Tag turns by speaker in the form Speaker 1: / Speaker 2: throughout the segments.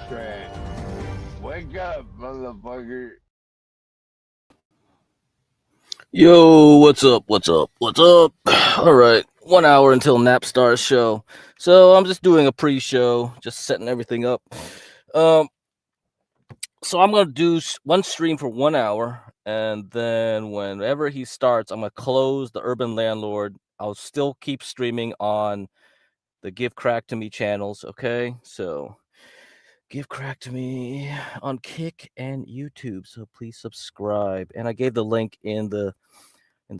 Speaker 1: GetCrack. Wake up, motherfucker.
Speaker 2: Yo, what's up? What's up? What's up? All right, 1 hour until Napstar's show. So I'm just doing a pre-show, just setting everything up. So I'm gonna do one stream for 1 hour, and then whenever he starts, I'm gonna close the Urban Landlord. I'll still keep streaming on the Give Crack to Me channels. Okay, so Give Crack to Me on Kick and YouTube. So please subscribe. And I gave the link in the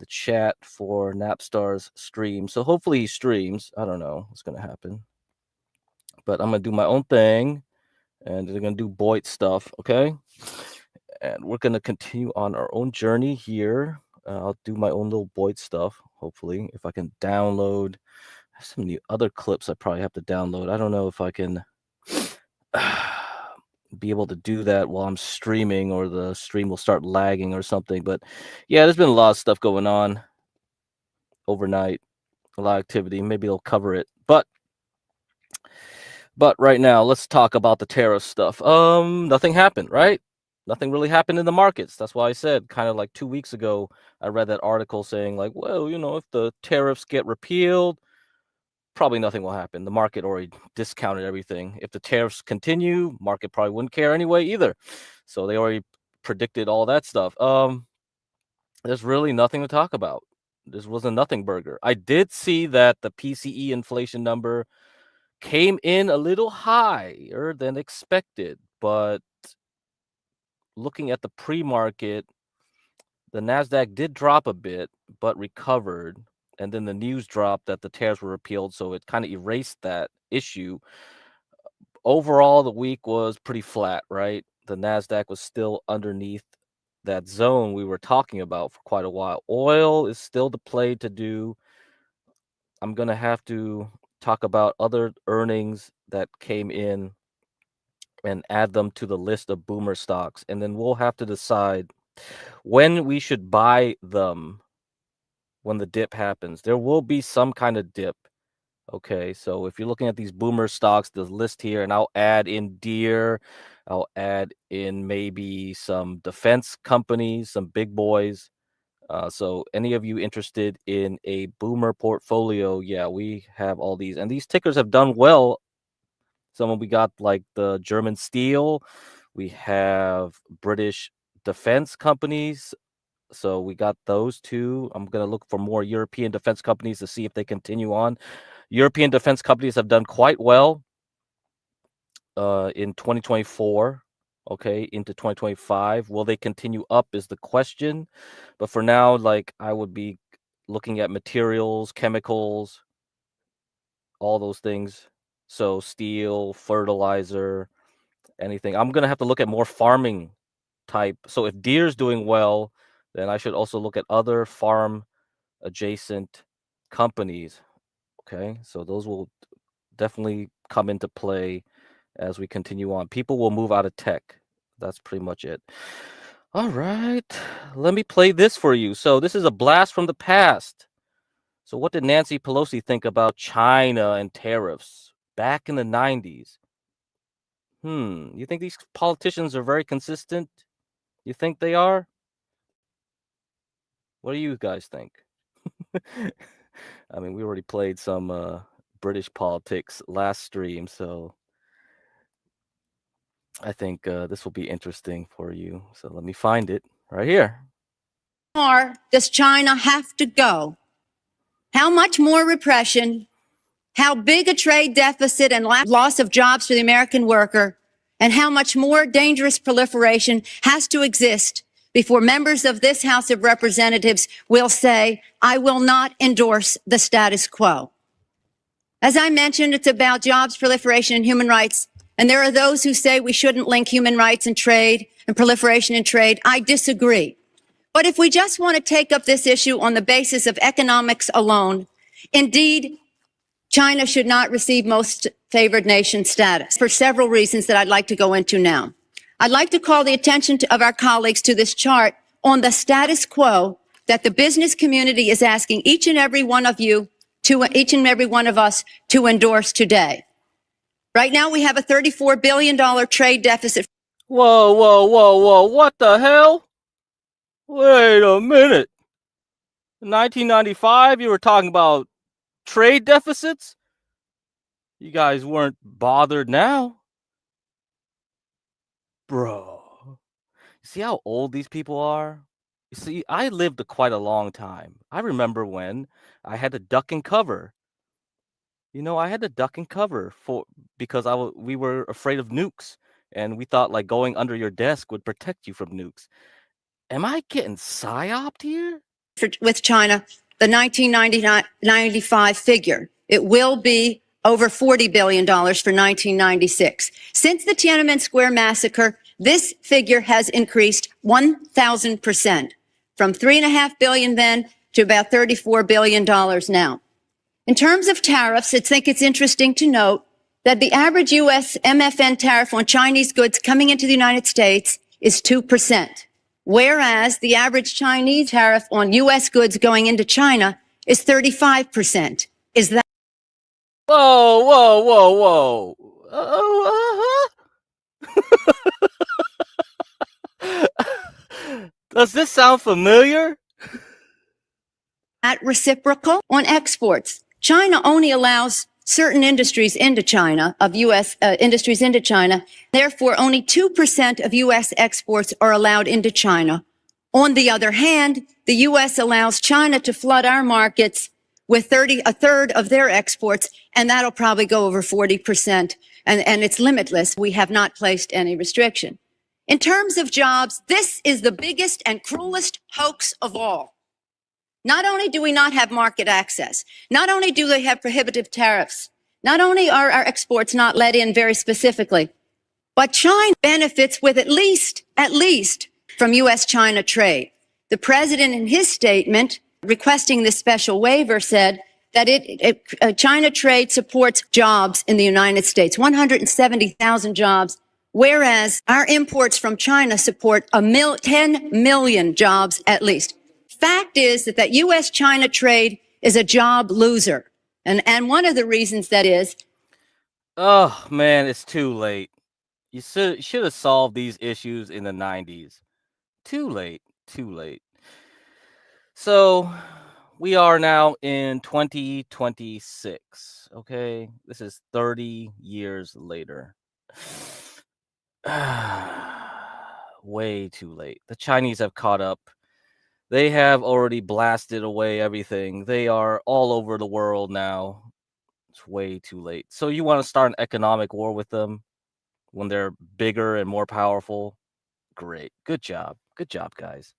Speaker 2: chat for Napstar's stream. So hopefully he streams. I don't know what's gonna happen. But I'm gonna do my own thing, and they're gonna do Boyd stuff, okay? And we're gonna continue on our own journey here. I'll do my own little Boyd stuff, hopefully, if I can download some new other clips I probably have to download. I don't know if I can be able to do that while I'm streaming, or the stream will start lagging or something. But yeah, there's been a lot of stuff going on overnight, a lot of activity. Maybe they'll cover it. But right now, let's talk about the tariff stuff. Nothing happened, right? Nothing really happened in the markets. That's why I said, kind of like 2 weeks ago, I read that article saying like, well, if the tariffs get repealed, probably nothing will happen. The market already discounted everything. If the tariffs continue, market probably wouldn't care anyway either. So they already predicted all that stuff. There's really nothing to talk about. This was a nothing burger. I did see that the PCE inflation number came in a little higher than expected, but looking at the pre-market, the NASDAQ did drop a bit, but recovered. And then the news dropped that the tariffs were repealed, so it kind of erased that issue. Overall, the week was pretty flat, right? The NASDAQ was still underneath that zone we were talking about for quite a while. Oil is still the play to do. I'm going to have to talk about other earnings that came in and add them to the list of boomer stocks. And then we'll have to decide when we should buy them when the dip happens. There will be some kind of dip. Okay, so if you're looking at these boomer stocks, the list here, and I'll add in Deere, I'll add in maybe some defense companies, some big boys. So any of you interested in a boomer portfolio, yeah, we have all these. And these tickers have done well. Some of we got like the German steel. We have British defense companies. So we got those two. I'm going to look for more European defense companies to see if they continue on. European defense companies have done quite well in 2024. Okay, into 2025. Will they continue up is the question. But for now, like, I would be looking at materials, chemicals, all those things. So steel, fertilizer, anything. I'm going to have to look at more farming type. So if Deere's doing well, then I should also look at other farm adjacent companies. Okay, so those will definitely come into play as we continue on. People will move out of tech. That's pretty much it. All right, let me play this for you. So this is a blast from the past. So what did Nancy Pelosi think about China and tariffs back in the 90s? You think these politicians are very consistent? You think they are? What do you guys think? I mean, we already played some British politics last stream, so I think this will be interesting for you. So let me find it right here.
Speaker 3: How far does China have to go? How much more repression? How big a trade deficit and loss of jobs for the American worker? And how much more dangerous proliferation has to exist before members of this House of Representatives will say, I will not endorse the status quo? As I mentioned, it's about jobs, proliferation, and human rights. And there are those who say we shouldn't link human rights and trade and proliferation and trade. I disagree. But if we just want to take up this issue on the basis of economics alone, indeed, China should not receive most favored nation status for several reasons that I'd like to go into now. I'd like to call the attention of our colleagues to this chart on the status quo that the business community is asking each and every one of us to endorse today. Right now, we have a $34 billion trade deficit.
Speaker 2: Whoa, whoa, whoa, whoa, what the hell? Wait a minute. In 1995, you were talking about trade deficits? You guys weren't bothered now. Bro. See how old these people are? You see, I lived quite a long time. I remember when I had to duck and cover. You know, I had to duck and cover because we were afraid of nukes, and we thought like going under your desk would protect you from nukes. Am I getting psyoped here?
Speaker 3: With China, the 1995 figure. It will be over $40 billion for 1996. Since the Tiananmen Square massacre, this figure has increased 1,000%, from $3.5 billion then to about $34 billion now. In terms of tariffs, I think it's interesting to note that the average U.S. MFN tariff on Chinese goods coming into the United States is 2%, whereas the average Chinese tariff on U.S. goods going into China is 35%. Is that?
Speaker 2: Whoa, whoa, whoa, whoa. Does this sound familiar?
Speaker 3: At reciprocal on exports. China only allows certain industries into China, of U.S. Industries into China. Therefore, only 2% of U.S. exports are allowed into China. On the other hand, the U.S. allows China to flood our markets with a third of their exports, and that'll probably go over 40%, and it's limitless. We have not placed any restriction. In terms of jobs, this is the biggest and cruelest hoax of all. Not only do we not have market access, not only do they have prohibitive tariffs, not only are our exports not let in very specifically, but China benefits with at least from U.S.-China trade. The president in his statement requesting this special waiver said that China trade supports jobs in the United States, 170,000 jobs, whereas our imports from China support 10 million jobs at least. Fact is that U.S.-China trade is a job loser. And one of the reasons that is...
Speaker 2: Oh, man, it's too late. You should have solved these issues in the 90s. Too late. So, we are now in 2026, okay? This is 30 years later. Way too late. The Chinese have caught up. They have already blasted away everything. They are all over the world now. It's way too late. So you want to start an economic war with them when they're bigger and more powerful? Great. Good job. Good job, guys.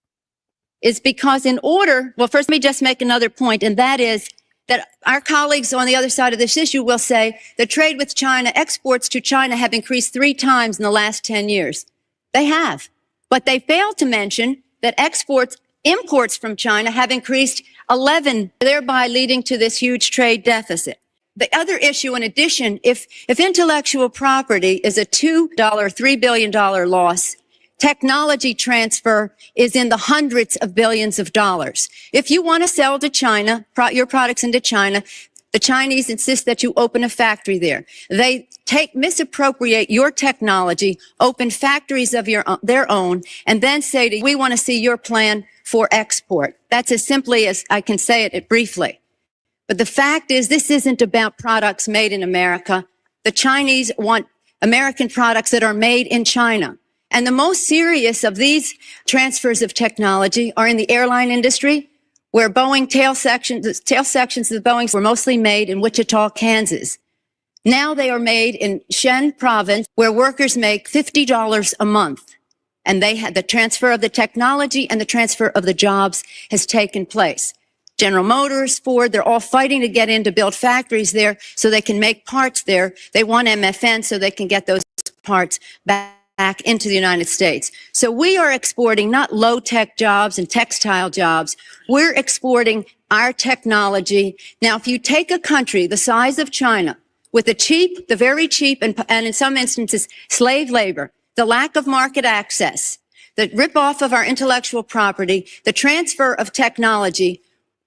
Speaker 3: Is because well, first let me just make another point, and that is that our colleagues on the other side of this issue will say the trade with China, exports to China have increased 3 times in the last 10 years. They have. But they fail to mention that imports from China have increased 11, thereby leading to this huge trade deficit. The other issue, in addition, if intellectual property is a $3 billion loss, technology transfer is in the hundreds of billions of dollars. If you want to sell to China, your products into China, the Chinese insist that you open a factory there. They misappropriate your technology, open factories of their own, and then say, we want to see your plan for export. That's as simply as I can say it briefly. But the fact is, this isn't about products made in America. The Chinese want American products that are made in China. And the most serious of these transfers of technology are in the airline industry, where Boeing tail sections of the Boeings were mostly made in Wichita, Kansas. Now they are made in Shen province, where workers make $50 a month. And the transfer of the technology and the transfer of the jobs has taken place. General Motors, Ford, they're all fighting to get in to build factories there so they can make parts there. They want MFN so they can get those parts back into the United States. So we are exporting not low-tech jobs and textile jobs. We're exporting our technology. Now, if you take a country the size of China with the very cheap, and in some instances, slave labor, the lack of market access, the rip-off of our intellectual property, the transfer of technology,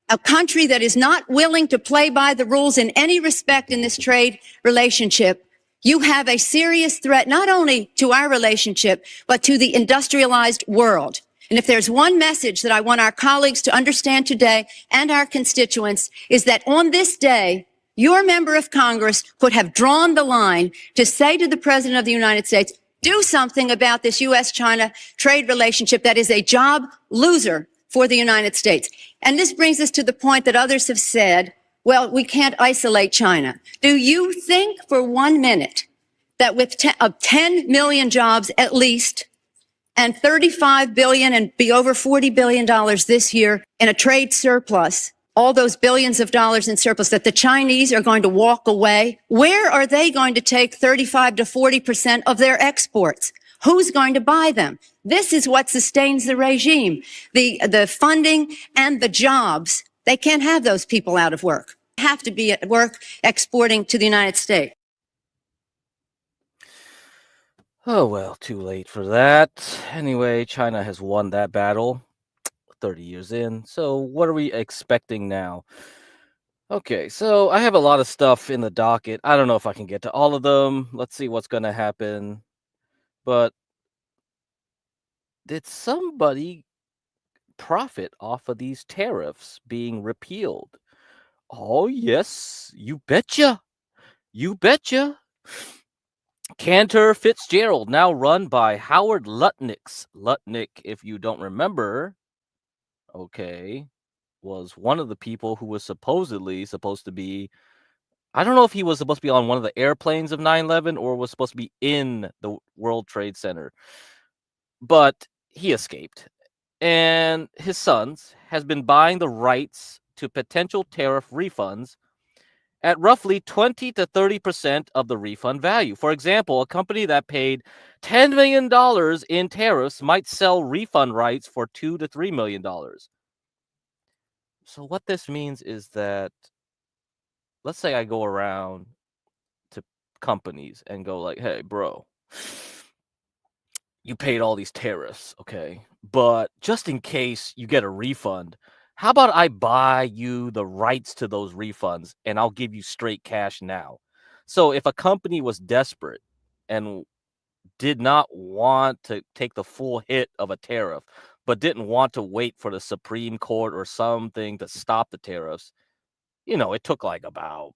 Speaker 3: a country that is not willing to play by the rules in any respect in this trade relationship, You have a serious threat, not only to our relationship, but to the industrialized world. And if there's one message that I want our colleagues to understand today and our constituents is that on this day, your member of Congress could have drawn the line to say to the President of the United States, do something about this U.S.-China trade relationship that is a job loser for the United States. And this brings us to the point that others have said, well, we can't isolate China. Do you think for 1 minute that with 10 million jobs at least and 35 billion and be over $40 billion this year in a trade surplus, all those billions of dollars in surplus, that the Chinese are going to walk away? Where are they going to take 35 to 40% of their exports? Who's going to buy them? This is what sustains the regime. The funding and the jobs. They can't have those people out of work. They have to be at work exporting to the United States.
Speaker 2: Oh, well, too late for that. Anyway, China has won that battle 30 years in. So what are we expecting now? Okay, so I have a lot of stuff in the docket. I don't know if I can get to all of them. Let's see what's going to happen. But did somebody profit off of these tariffs being repealed? Oh, yes, you betcha. You betcha. Cantor Fitzgerald, now run by Howard Lutnick. Lutnick, if you don't remember, okay, was one of the people who was supposed to be, I don't know if he was supposed to be on one of the airplanes of 9/11 or was supposed to be in the World Trade Center, but he escaped. And his sons has been buying the rights to potential tariff refunds at roughly 20 to 30% of the refund value. For example, a company that paid $10 million in tariffs might sell refund rights for $2 to $3 million. So what this means is that, let's say I go around to companies and go like, hey, bro, you paid all these tariffs, okay? But just in case you get a refund, how about I buy you the rights to those refunds and I'll give you straight cash now? So if a company was desperate and did not want to take the full hit of a tariff, but didn't want to wait for the Supreme Court or something to stop the tariffs, it took like about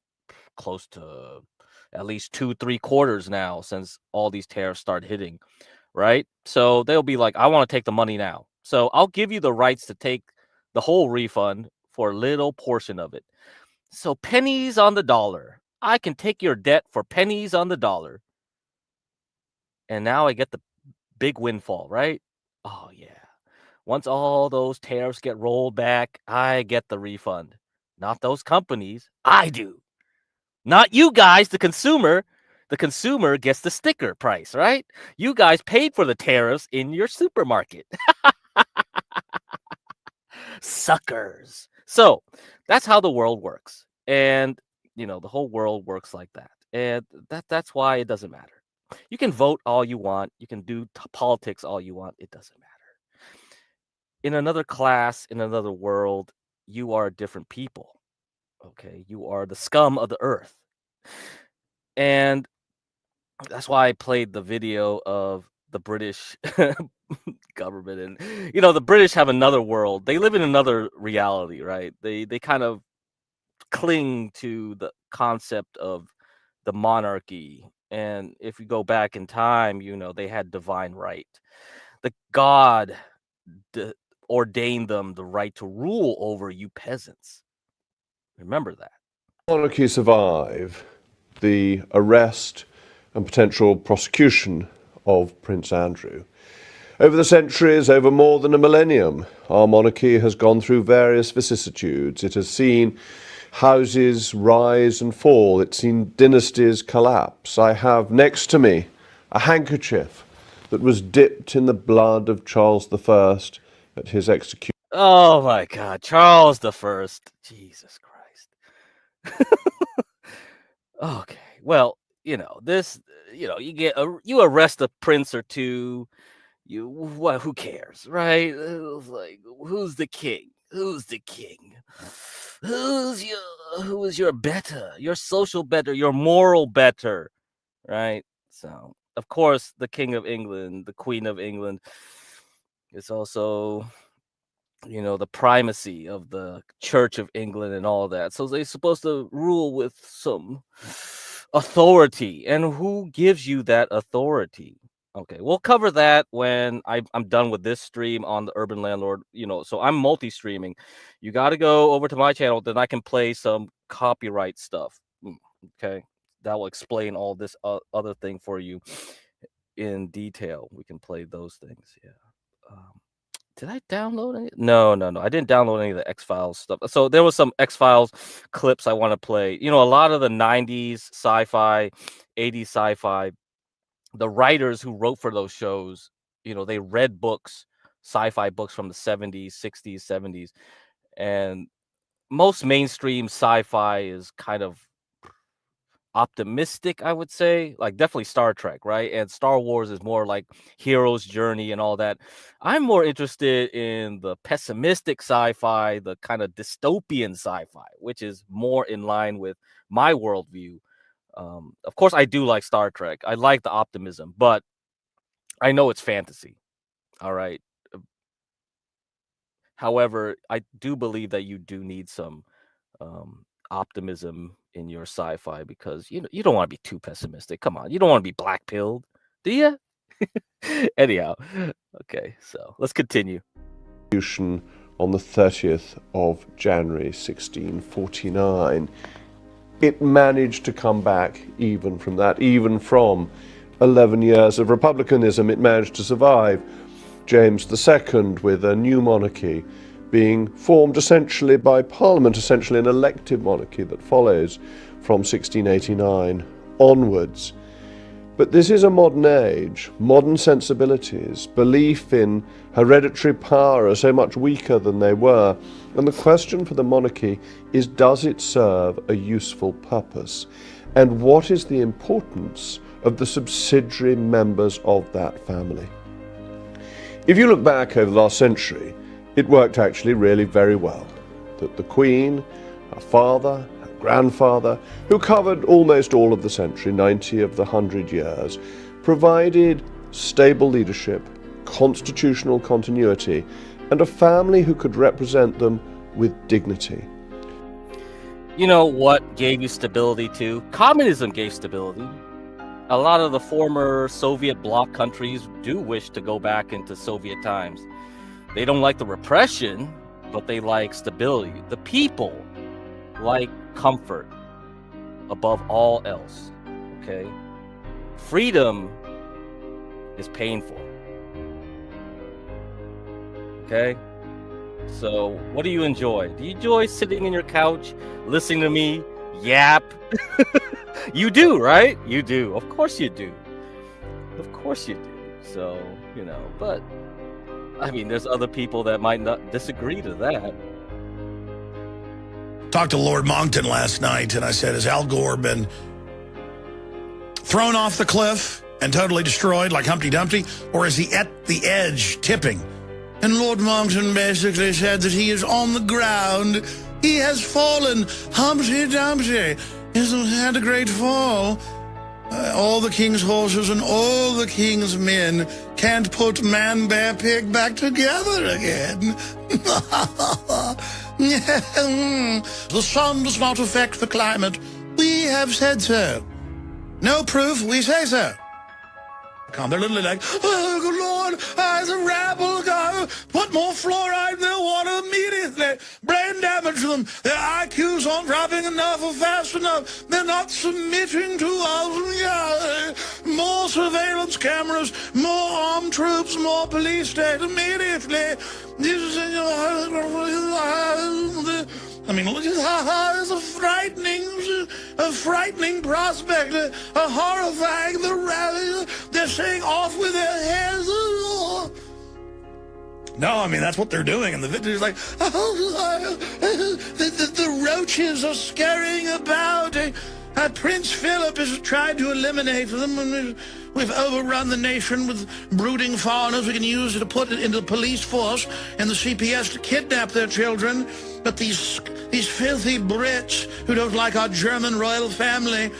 Speaker 2: close to at least 2-3 quarters now since all these tariffs started hitting, right? So they'll be like, I want to take the money now. So I'll give you the rights to take the whole refund for a little portion of it. So pennies on the dollar. I can take your debt for pennies on the dollar. And now I get the big windfall, right? Oh, yeah. Once all those tariffs get rolled back, I get the refund. Not those companies. I do. Not you guys, the consumer. The consumer gets the sticker price, right? You guys paid for the tariffs in your supermarket. Suckers. So that's how the world works. And, the whole world works like that. And that's why it doesn't matter. You can vote all you want. You can do politics all you want. It doesn't matter. In another class, in another world, you are different people. Okay? You are the scum of the earth. And that's why I played the video of the British government. And, the British have another world. They live in another reality, right? They kind of cling to the concept of the monarchy. And if you go back in time, they had divine right. The God ordained them the right to rule over you peasants. Remember that.
Speaker 4: Monarchy survive the arrest and potential prosecution of Prince Andrew. Over the centuries, over more than a millennium, our monarchy has gone through various vicissitudes. It has seen houses rise and fall. It's seen dynasties collapse. I have next to me a handkerchief that was dipped in the blood of Charles I at his execution.
Speaker 2: Oh my God, Charles I. Jesus Christ. Okay, well, this, you arrest a prince or two, who cares, right? It's like, who's the king? Who's the king? Who is your better, your social better, your moral better? right? So, of course, the King of England, the Queen of England, is also, the primacy of the Church of England and all that. So they're supposed to rule with some authority. And who gives you that authority? Okay, we'll cover that when I'm done with this stream on the Urban Landlord. So I'm multi-streaming. You got to go over to my channel, then I can play some copyright stuff. Okay, that will explain all this other thing for you in detail. We can play those things. Yeah. Did I download any? No. I didn't download any of the X-Files stuff. So there was some X-Files clips I want to play. A lot of the 90s sci-fi, 80s sci-fi, the writers who wrote for those shows, they read books, sci-fi books from the 70s, 60s, 70s. And most mainstream sci-fi is kind of optimistic, I would say, like definitely Star Trek, right? And Star Wars is more like hero's journey and all that. I'm more interested in the pessimistic sci-fi, the kind of dystopian sci-fi, which is more in line with my worldview. Of course, I do like Star Trek. I like the optimism, but I know it's fantasy. All right. However, I do believe that you do need some optimism in your sci-fi, because you don't want to be too pessimistic. Come on, you don't want to be black-pilled, do you? Anyhow, okay, so let's continue.
Speaker 4: On the 30th of January 1649, it managed to come back even from that, even from 11 years of republicanism. It managed to survive James II with a new monarchy being formed essentially by Parliament, essentially an elected monarchy that follows from 1689 onwards. But this is a modern age. Modern sensibilities, belief in hereditary power are so much weaker than they were. And the question for the monarchy is, does it serve a useful purpose? And what is the importance of the subsidiary members of that family? If you look back over the last century, it worked actually really very well. That the Queen, her father, her grandfather, who covered almost all of the century, 90 of the 100 years, provided stable leadership, constitutional continuity, and a family who could represent them with dignity.
Speaker 2: You know what gave you stability too? Communism gave stability. A lot of the former Soviet bloc countries do wish to go back into Soviet times. They don't like the repression, but they like stability. The people like comfort above all else, okay? Freedom is painful, okay? So what do you enjoy? Do you enjoy sitting in your couch, listening to me yap? You do, right? You do. Of course you do. Of course you do. So, but I mean, there's other people that might not disagree to that.
Speaker 5: Talked to Lord Monckton last night, and I said, has Al Gore been thrown off the cliff and totally destroyed like Humpty Dumpty, or is he at the edge tipping? And Lord Monckton basically said that he is on the ground. He has fallen. Humpty Dumpty hasn't had a great fall. All the king's horses and all the king's men can't put man, bear, pig back together again. The sun does not affect the climate. We have said so. No proof, we say so. They're literally like, oh, good Lord, as a rabble go, put more fluoride in their water immediately. Brain damage to them. Their IQs aren't dropping enough or fast enough. They're not submitting to us. Yeah. More surveillance cameras, more armed troops, more police state immediately. I mean, it's a frightening prospect, a horrifying. They're saying off with their heads. No, I mean, that's what they're doing. And the victor's like, the roaches are scurrying about. Prince Philip has tried to eliminate them. We've overrun the nation with brooding foreigners we can use to put it into the police force and the CPS to kidnap their children. But these filthy Brits who don't like our German royal family,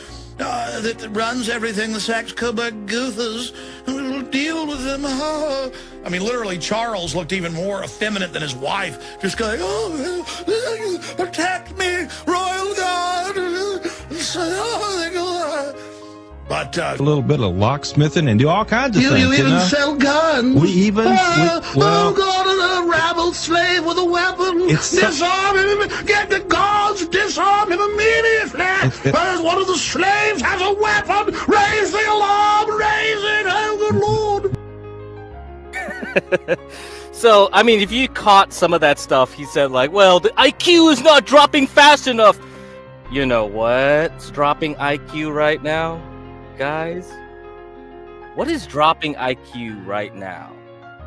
Speaker 5: that runs everything, the Saxe Coburg Goethers, and we'll deal with them. Oh. I mean, literally, Charles looked even more effeminate than his wife, just going, oh, protect me, Royal Guard. But
Speaker 6: a little bit of locksmithing and do all kinds of things.
Speaker 5: you even sell guns.
Speaker 6: We even, well,
Speaker 5: oh, God, a rabble slave with a weapon. Disarm him. Get the guards. Disarm him immediately. Whereas one of the slaves has a weapon. Raise the alarm. Raise it. Oh, good Lord.
Speaker 2: So, I mean, if you caught some of that stuff, he said, like, well, the IQ is not dropping fast enough. You know what's dropping IQ right now, guys? What is dropping IQ right now,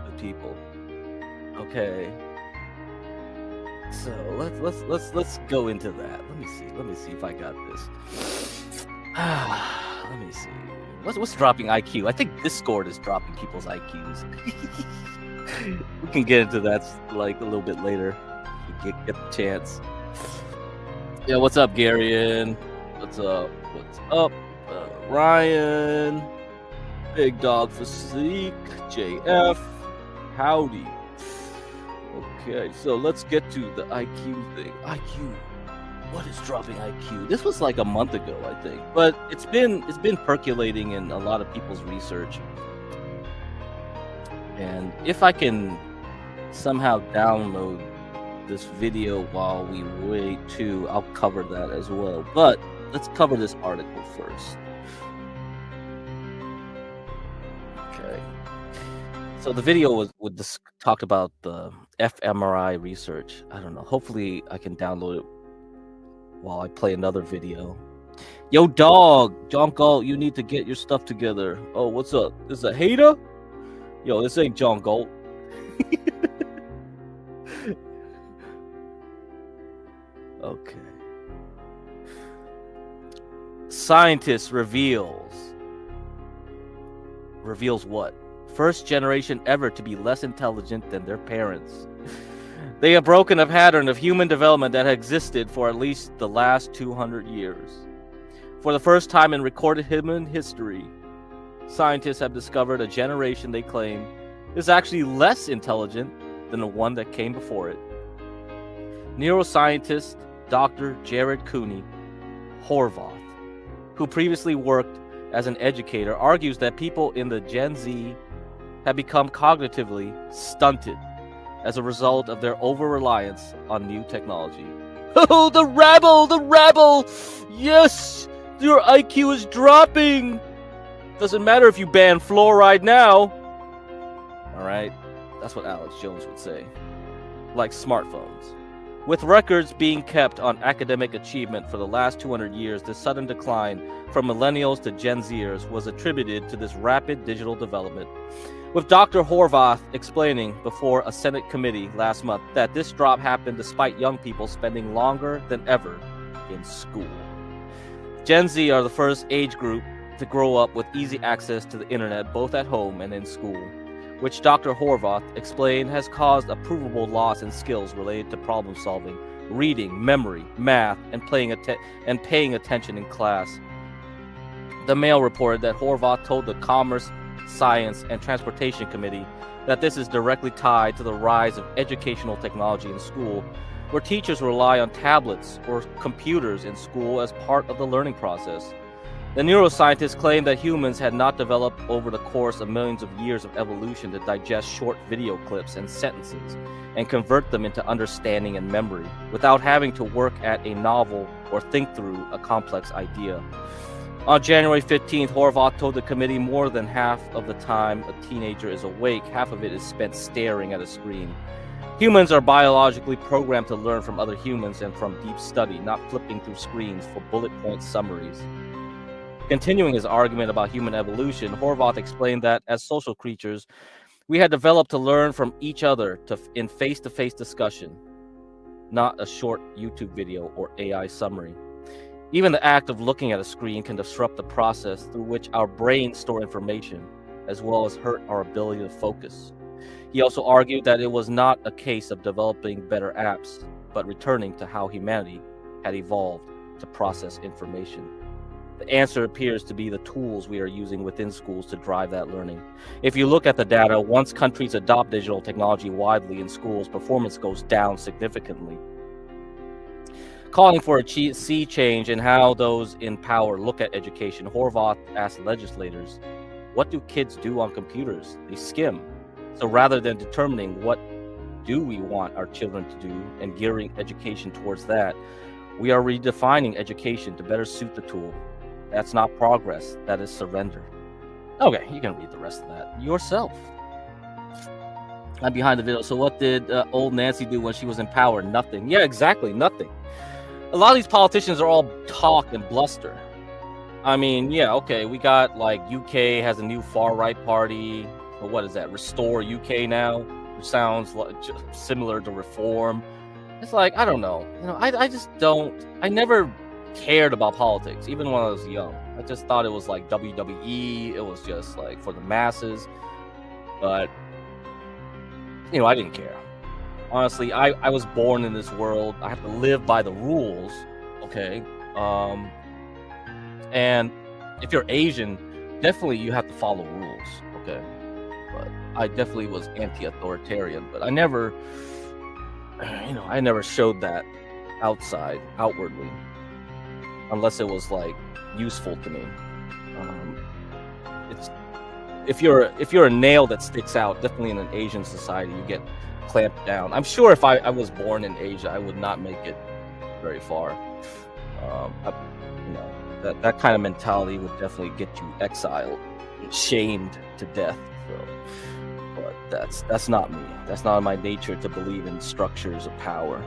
Speaker 2: the people? Okay. So let's go into that. Let me see if I got this. Let me see. What's dropping IQ? I think Discord is dropping people's IQs. We can get into that like a little bit later. We get the chance. Yeah, what's up, Garion? What's up? What's up, Ryan? Big Dog Physique, JF. Howdy. Okay, so let's get to the IQ thing. IQ. What is dropping IQ? This was like a month ago, I think, but it's been percolating in a lot of people's research. And if I can somehow download this video while we wait too, I'll cover that as well. But let's cover this article first. Okay. So the video talked about the fMRI research. I don't know. Hopefully I can download it while I play another video. Yo, dog, John Galt, you need to get your stuff together. Oh, what's up? This is a hater? Yo, this ain't John Galt. Okay. Scientist reveals what? First generation ever to be less intelligent than their parents. They have broken a pattern of human development that had existed for at least the last 200 years. For the first time in recorded human history, scientists have discovered a generation they claim is actually less intelligent than the one that came before it. Neuroscientist Dr. Jared Cooney Horvath, who previously worked as an educator, argues that people in the Gen Z have become cognitively stunted as a result of their over-reliance on new technology. Oh, the rabble! Yes! Your IQ is dropping! Doesn't matter if you ban fluoride now. Alright, that's what Alex Jones would say. Like smartphones. With records being kept on academic achievement for the last 200 years, the sudden decline from millennials to Gen Zers was attributed to this rapid digital development. With Dr. Horvath explaining before a Senate committee last month that this drop happened despite young people spending longer than ever in school. Gen Z are the first age group to grow up with easy access to the internet both at home and in school, which Dr. Horvath explained has caused a provable loss in skills related to problem solving, reading, memory, math, and paying attention in class. The Mail reported that Horvath told the Commerce, Science, and Transportation Committee that this is directly tied to the rise of educational technology in school, where teachers rely on tablets or computers in school as part of the learning process. The neuroscientists claimed that humans had not developed over the course of millions of years of evolution to digest short video clips and sentences and convert them into understanding and memory without having to work at a novel or think through a complex idea. On January 15th, Horvath told the committee more than half of the time a teenager is awake, half of it is spent staring at a screen. Humans are biologically programmed to learn from other humans and from deep study, not flipping through screens for bullet point summaries. Continuing his argument about human evolution, Horvath explained that as social creatures, we had developed to learn from each other in face-to-face discussion, not a short YouTube video or AI summary. Even the act of looking at a screen can disrupt the process through which our brains store information, as well as hurt our ability to focus. He also argued that it was not a case of developing better apps, but returning to how humanity had evolved to process information. The answer appears to be the tools we are using within schools to drive that learning. If you look at the data, once countries adopt digital technology widely in schools, performance goes down significantly. Calling for a sea change in how those in power look at education, Horvath asked legislators, what do kids do on computers? They skim. So rather than determining what do we want our children to do and gearing education towards that, we are redefining education to better suit the tool. That's not progress, that is surrender. Okay, you can read the rest of that yourself. I'm behind the video. So what did old Nancy do when she was in power? Nothing. Yeah, exactly, nothing. A lot of these politicians are all talk and bluster. I mean, yeah, okay, we got like UK has a new far-right party. But what is that? Restore UK now, which sounds like similar to Reform. It's like, I don't know. You know, I just don't. I never cared about politics, even when I was young. I just thought it was like WWE. It was just like for the masses. But you know, I didn't care. Honestly, I was born in this world. I have to live by the rules, okay? And if you're Asian, definitely you have to follow rules, okay? But I definitely was anti-authoritarian, but I never, you know, I never showed that outwardly, unless it was like useful to me. It's if you're a nail that sticks out, definitely in an Asian society, you get clamped down. I'm sure if I was born in Asia, I would not make it very far. You know, that kind of mentality would definitely get you exiled, shamed to death. So, but that's not me. That's not my nature to believe in structures of power.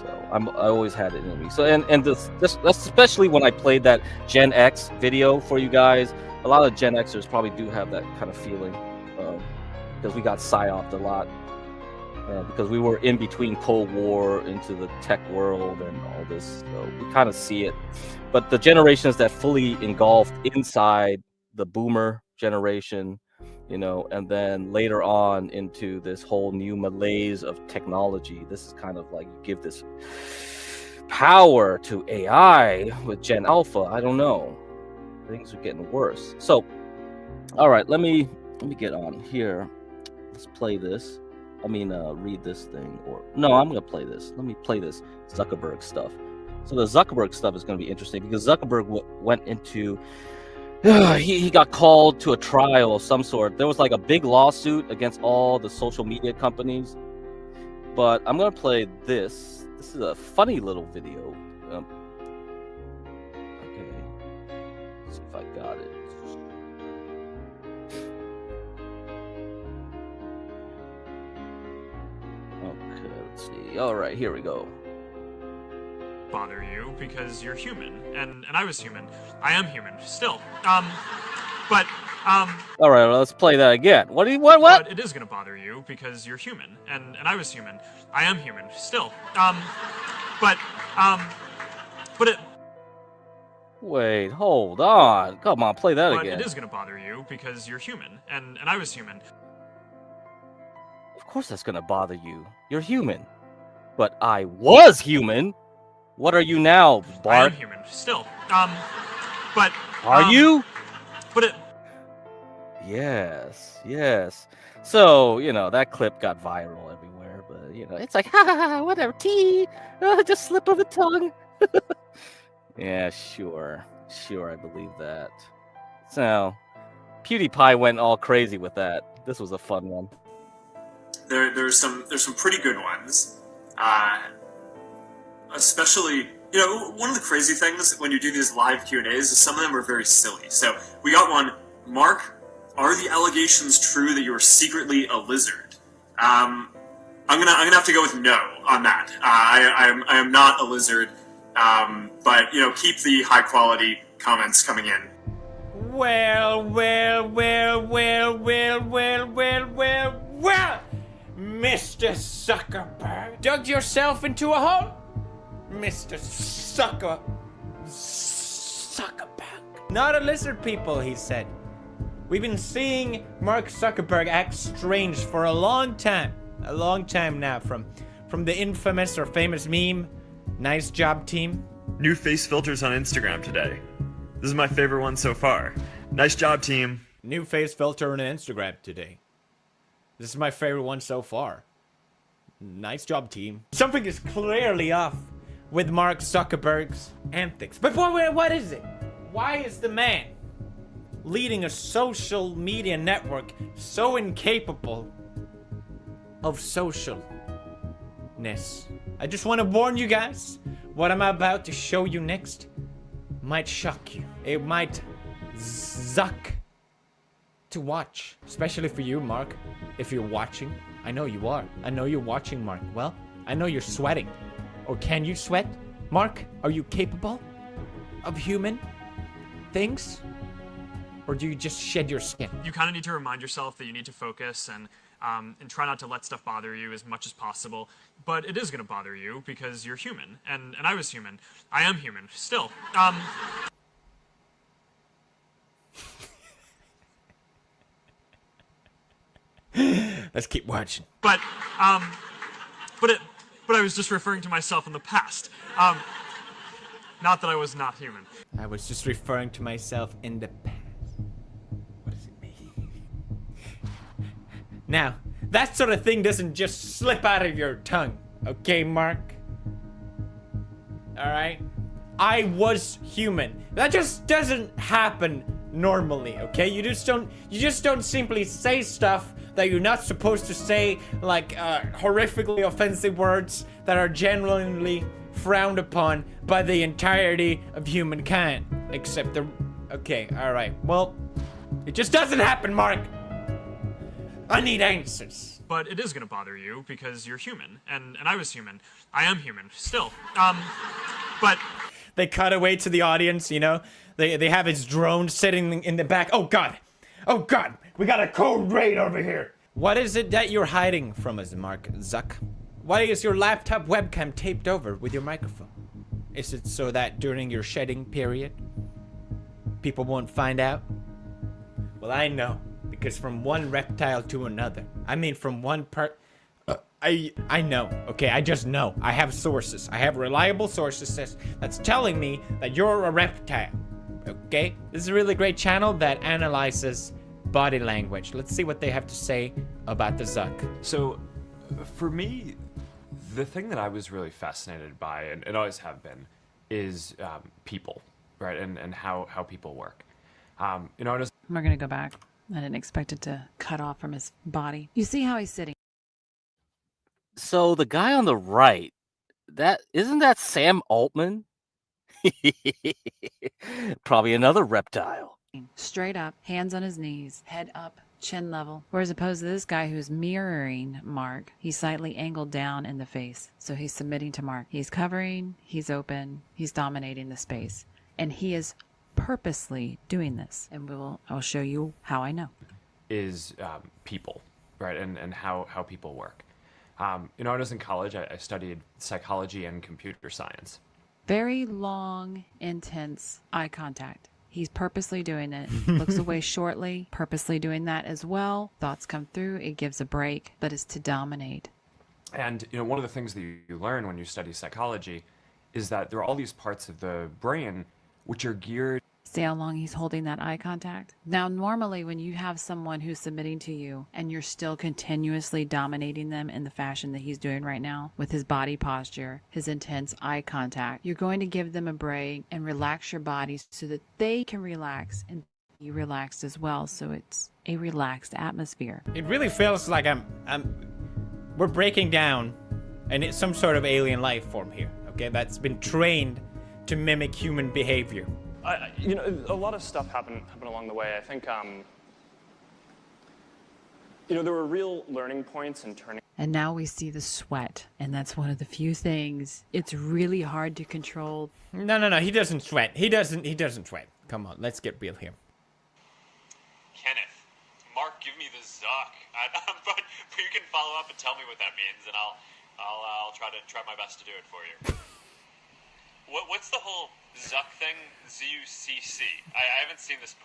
Speaker 2: So I always had it in me. So and this especially when I played that Gen X video for you guys. A lot of Gen Xers probably do have that kind of feeling because we got psyoped a lot. Because we were in between Cold War into the tech world and all this, so we kind of see it. But the generations that fully engulfed inside the boomer generation, you know, and then later on into this whole new malaise of technology, this is kind of like you give this power to AI with Gen Alpha. I don't know. Things are getting worse. So, all right, let me get on here. Let's play this. Read this thing, or no, I'm gonna play this. Let me play this Zuckerberg stuff. So the Zuckerberg stuff is gonna be interesting because Zuckerberg went into he got called to a trial of some sort. There was like a big lawsuit against all the social media companies. But I'm gonna play this. This is a funny little video. Okay, let's see if I got it. All right, here we go.
Speaker 7: Bother you because you're human, and I was human. I am human still.
Speaker 2: All right, well, let's play that again. What?
Speaker 7: But it is gonna bother you because you're human, and I was human. I am human still.
Speaker 2: Wait, hold on. Come on, play that
Speaker 7: but
Speaker 2: again.
Speaker 7: It is gonna bother you because you're human, and I was human.
Speaker 2: Of course that's gonna bother you. You're human. But I was human. What are you now, Bart?
Speaker 7: I am human still.
Speaker 2: Are you?
Speaker 7: But it.
Speaker 2: Yes. So, you know, that clip got viral everywhere, but, you know, it's like, ha ha ha, whatever, just slip of the tongue. Yeah, sure, I believe that. So, PewDiePie went all crazy with that. This was a fun one.
Speaker 8: There's some pretty good ones. Especially, you know, one of the crazy things when you do these live Q&As is some of them are very silly. So we got one. Mark, are the allegations true that you are secretly a lizard? I'm gonna have to go with no on that. I am not a lizard. But you know, keep the high quality comments coming in.
Speaker 9: Well, Mr. Zuckerberg, dug yourself into a hole? Mr. Zuckerberg. Not a lizard people, he said. We've been seeing Mark Zuckerberg act strange for a long time now, from the infamous or famous meme, nice job team.
Speaker 10: New face filters on Instagram today.
Speaker 7: This is my favorite one so far. Nice job, team.
Speaker 9: New face filter on Instagram today. This is my favorite one so far. Nice job, team. Something is clearly off with Mark Zuckerberg's antics. But what is it? Why is the man leading a social media network so incapable of socialness? I just want to warn you guys, what I'm about to show you next might shock you. It might suck to watch, especially for you, Mark, if you're watching. I know you are. I know you're watching, Mark. Well, I know you're sweating. Or can you sweat? Mark, are you capable of human things? Or do you just shed your skin?
Speaker 7: You kind of need to remind yourself that you need to focus and try not to let stuff bother you as much as possible. But it is going to bother you because you're human. And I was human. I am human. Still.
Speaker 9: Let's keep watching.
Speaker 7: But I was just referring to myself in the past. Not that I was not human.
Speaker 9: I was just referring to myself in the past. What does it mean? Now, that sort of thing doesn't just slip out of your tongue, okay, Mark? Alright? I was human. That just doesn't happen normally, okay? You just don't simply say stuff that you're not supposed to say, like horrifically offensive words that are genuinely frowned upon by the entirety of humankind. Except the... Okay, alright. Well, it just doesn't happen, Mark! I need answers.
Speaker 7: But it is going to bother you because you're human. And I was human. I am human. Still. But...
Speaker 9: They cut away to the audience, you know? They have his drone sitting in the back. Oh, God! Oh, God! We got a code raid over here! What is it that you're hiding from us, Mark Zuck? Why is your laptop webcam taped over with your microphone? Is it so that during your shedding period, people won't find out? Well, I know. Because from one reptile to another. I mean, from one I know. Okay, I just know. I have sources. I have reliable sources that's telling me that you're a reptile. Okay? This is a really great channel that analyzes body language. Let's see what they have to say about the Zuck.
Speaker 10: So, for me, the thing that I was really fascinated by, and always have been, is people, right? And how people work. You know,
Speaker 11: we're gonna go back. I didn't expect it to cut off from his body. You see how he's sitting?
Speaker 2: So the guy on the right, isn't that Sam Altman? Probably another reptile.
Speaker 11: Straight up, hands on his knees, head up, chin level. Whereas opposed to this guy who's mirroring Mark, he's slightly angled down in the face. So he's submitting to Mark. He's covering, he's open, he's dominating the space. And he is purposely doing this. And I'll show you how I know.
Speaker 10: Is people, right? And how people work. You know, when I was in college, I studied psychology and computer science.
Speaker 11: Very long, intense eye contact. He's purposely doing it. Looks away shortly, purposely doing that as well. Thoughts come through, it gives a break, but it's to dominate.
Speaker 10: And, you know, one of the things that you learn when you study psychology is that there are all these parts of the brain which are geared...
Speaker 11: See how long he's holding that eye contact? Now, normally when you have someone who's submitting to you and you're still continuously dominating them in the fashion that he's doing right now with his body posture, his intense eye contact, you're going to give them a break and relax your body so that they can relax and be relaxed as well. So it's a relaxed atmosphere.
Speaker 9: It really feels like we're breaking down and it's some sort of alien life form here, okay? That's been trained to mimic human behavior.
Speaker 12: You know, a lot of stuff happened along the way. I think, you know, there were real learning points in turning.
Speaker 11: And now we see the sweat, and that's one of the few things it's really hard to control.
Speaker 9: No, he doesn't sweat. He doesn't sweat. Come on, let's get real here.
Speaker 13: Kenneth, Mark, give me the Zuck. But you can follow up and tell me what that means, and I'll try my best to do it for you. What's the whole Zuck thing? CtC. I haven't seen this.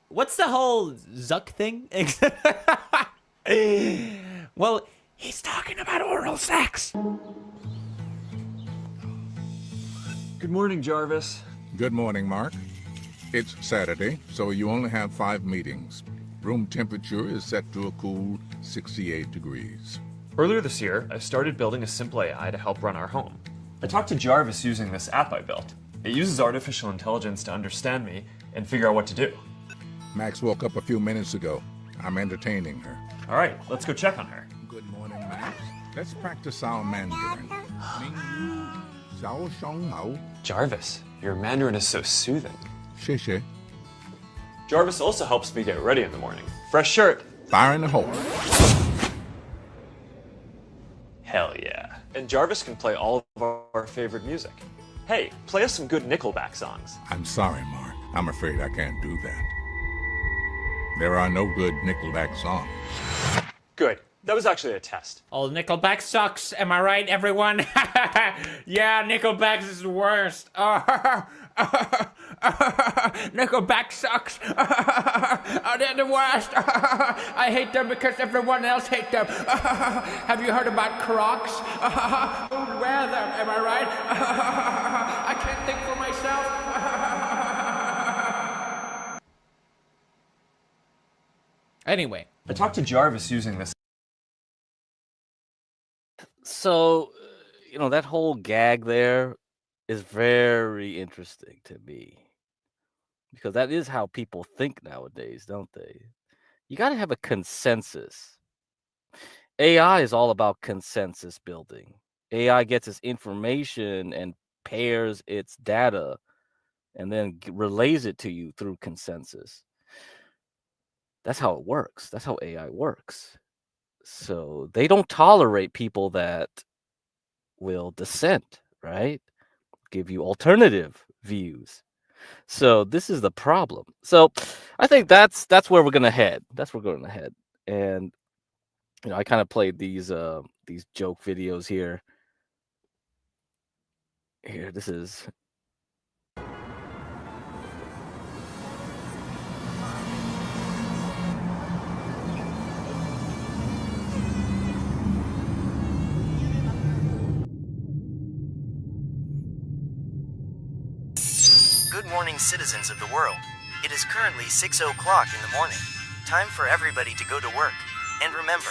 Speaker 9: What's the whole Zuck thing? Well, he's talking about oral sex.
Speaker 14: Good morning, Jarvis.
Speaker 15: Good morning, Mark. It's Saturday, so you only have 5 meetings. Room temperature is set to a cool 68 degrees.
Speaker 10: Earlier this year, I started building a simple AI to help run our home. I talked to Jarvis using this app I built. It uses artificial intelligence to understand me and figure out what to do.
Speaker 15: Max woke up a few minutes ago. I'm entertaining her.
Speaker 10: All right, let's go check on her.
Speaker 15: Good morning, Max. Let's practice our Mandarin.
Speaker 10: Jarvis, your Mandarin is so soothing.
Speaker 15: Xie.
Speaker 10: Jarvis also helps me get ready in the morning. Fresh shirt.
Speaker 15: Fire in the hole.
Speaker 10: Hell yeah. And Jarvis can play all of our favorite music. Hey, play us some good Nickelback songs.
Speaker 15: I'm sorry, Mark. I'm afraid I can't do that. There are no good Nickelback songs.
Speaker 10: Good. That was actually a test.
Speaker 9: Oh, Nickelback sucks. Am I right, everyone? Yeah, Nickelback is the worst. Nickelback sucks. Oh, they're the worst. I hate them because everyone else hates them. Have you heard about Crocs? Who would wear them? Am I right? I can't think for myself. Anyway.
Speaker 10: I talked to Jarvis using this.
Speaker 2: So, that whole gag there is very interesting to me. Because that is how people think nowadays, don't they? You got to have a consensus. AI is all about consensus building. AI gets its information and pairs its data and then relays it to you through consensus. That's how it works. That's how AI works. So they don't tolerate people that will dissent, right? Give you alternative views. So this is the problem. So I think that's where we're gonna head. That's where we're gonna head. And I kind of played these joke videos here. Here, this is.
Speaker 16: Good morning, citizens of the world. It is currently 6 o'clock in the morning. Time for everybody to go to work. And remember,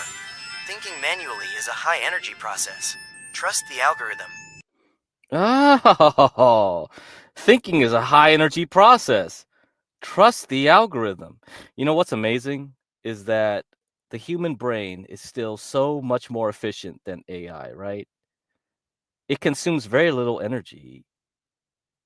Speaker 16: thinking manually is a high-energy process. Trust the algorithm.
Speaker 2: Oh, thinking is a high-energy process. Trust the algorithm. You know what's amazing is that the human brain is still so much more efficient than AI, right? It consumes very little energy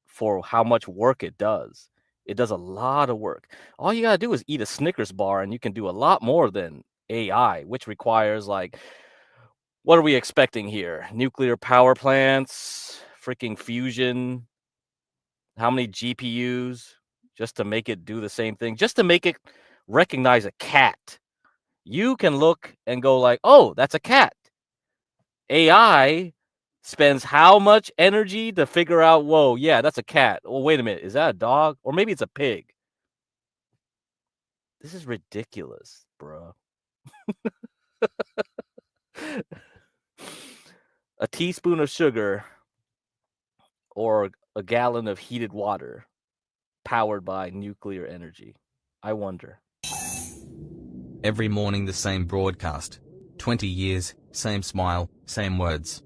Speaker 2: for how much work it does. It does a lot of work. All you gotta do is eat a Snickers bar and you can do a lot more than AI, which requires what are we expecting here? Nuclear power plants, freaking fusion, how many GPUs just to make it do the same thing, just to make it recognize a cat. You can look and go oh, that's a cat. AI spends how much energy to figure out, whoa, yeah, that's a cat. Oh, wait a minute, is that a dog? Or maybe it's a pig. This is ridiculous, bro. A teaspoon of sugar or a gallon of heated water powered by nuclear energy. I wonder.
Speaker 17: Every morning the same broadcast. 20 years, same smile, same words.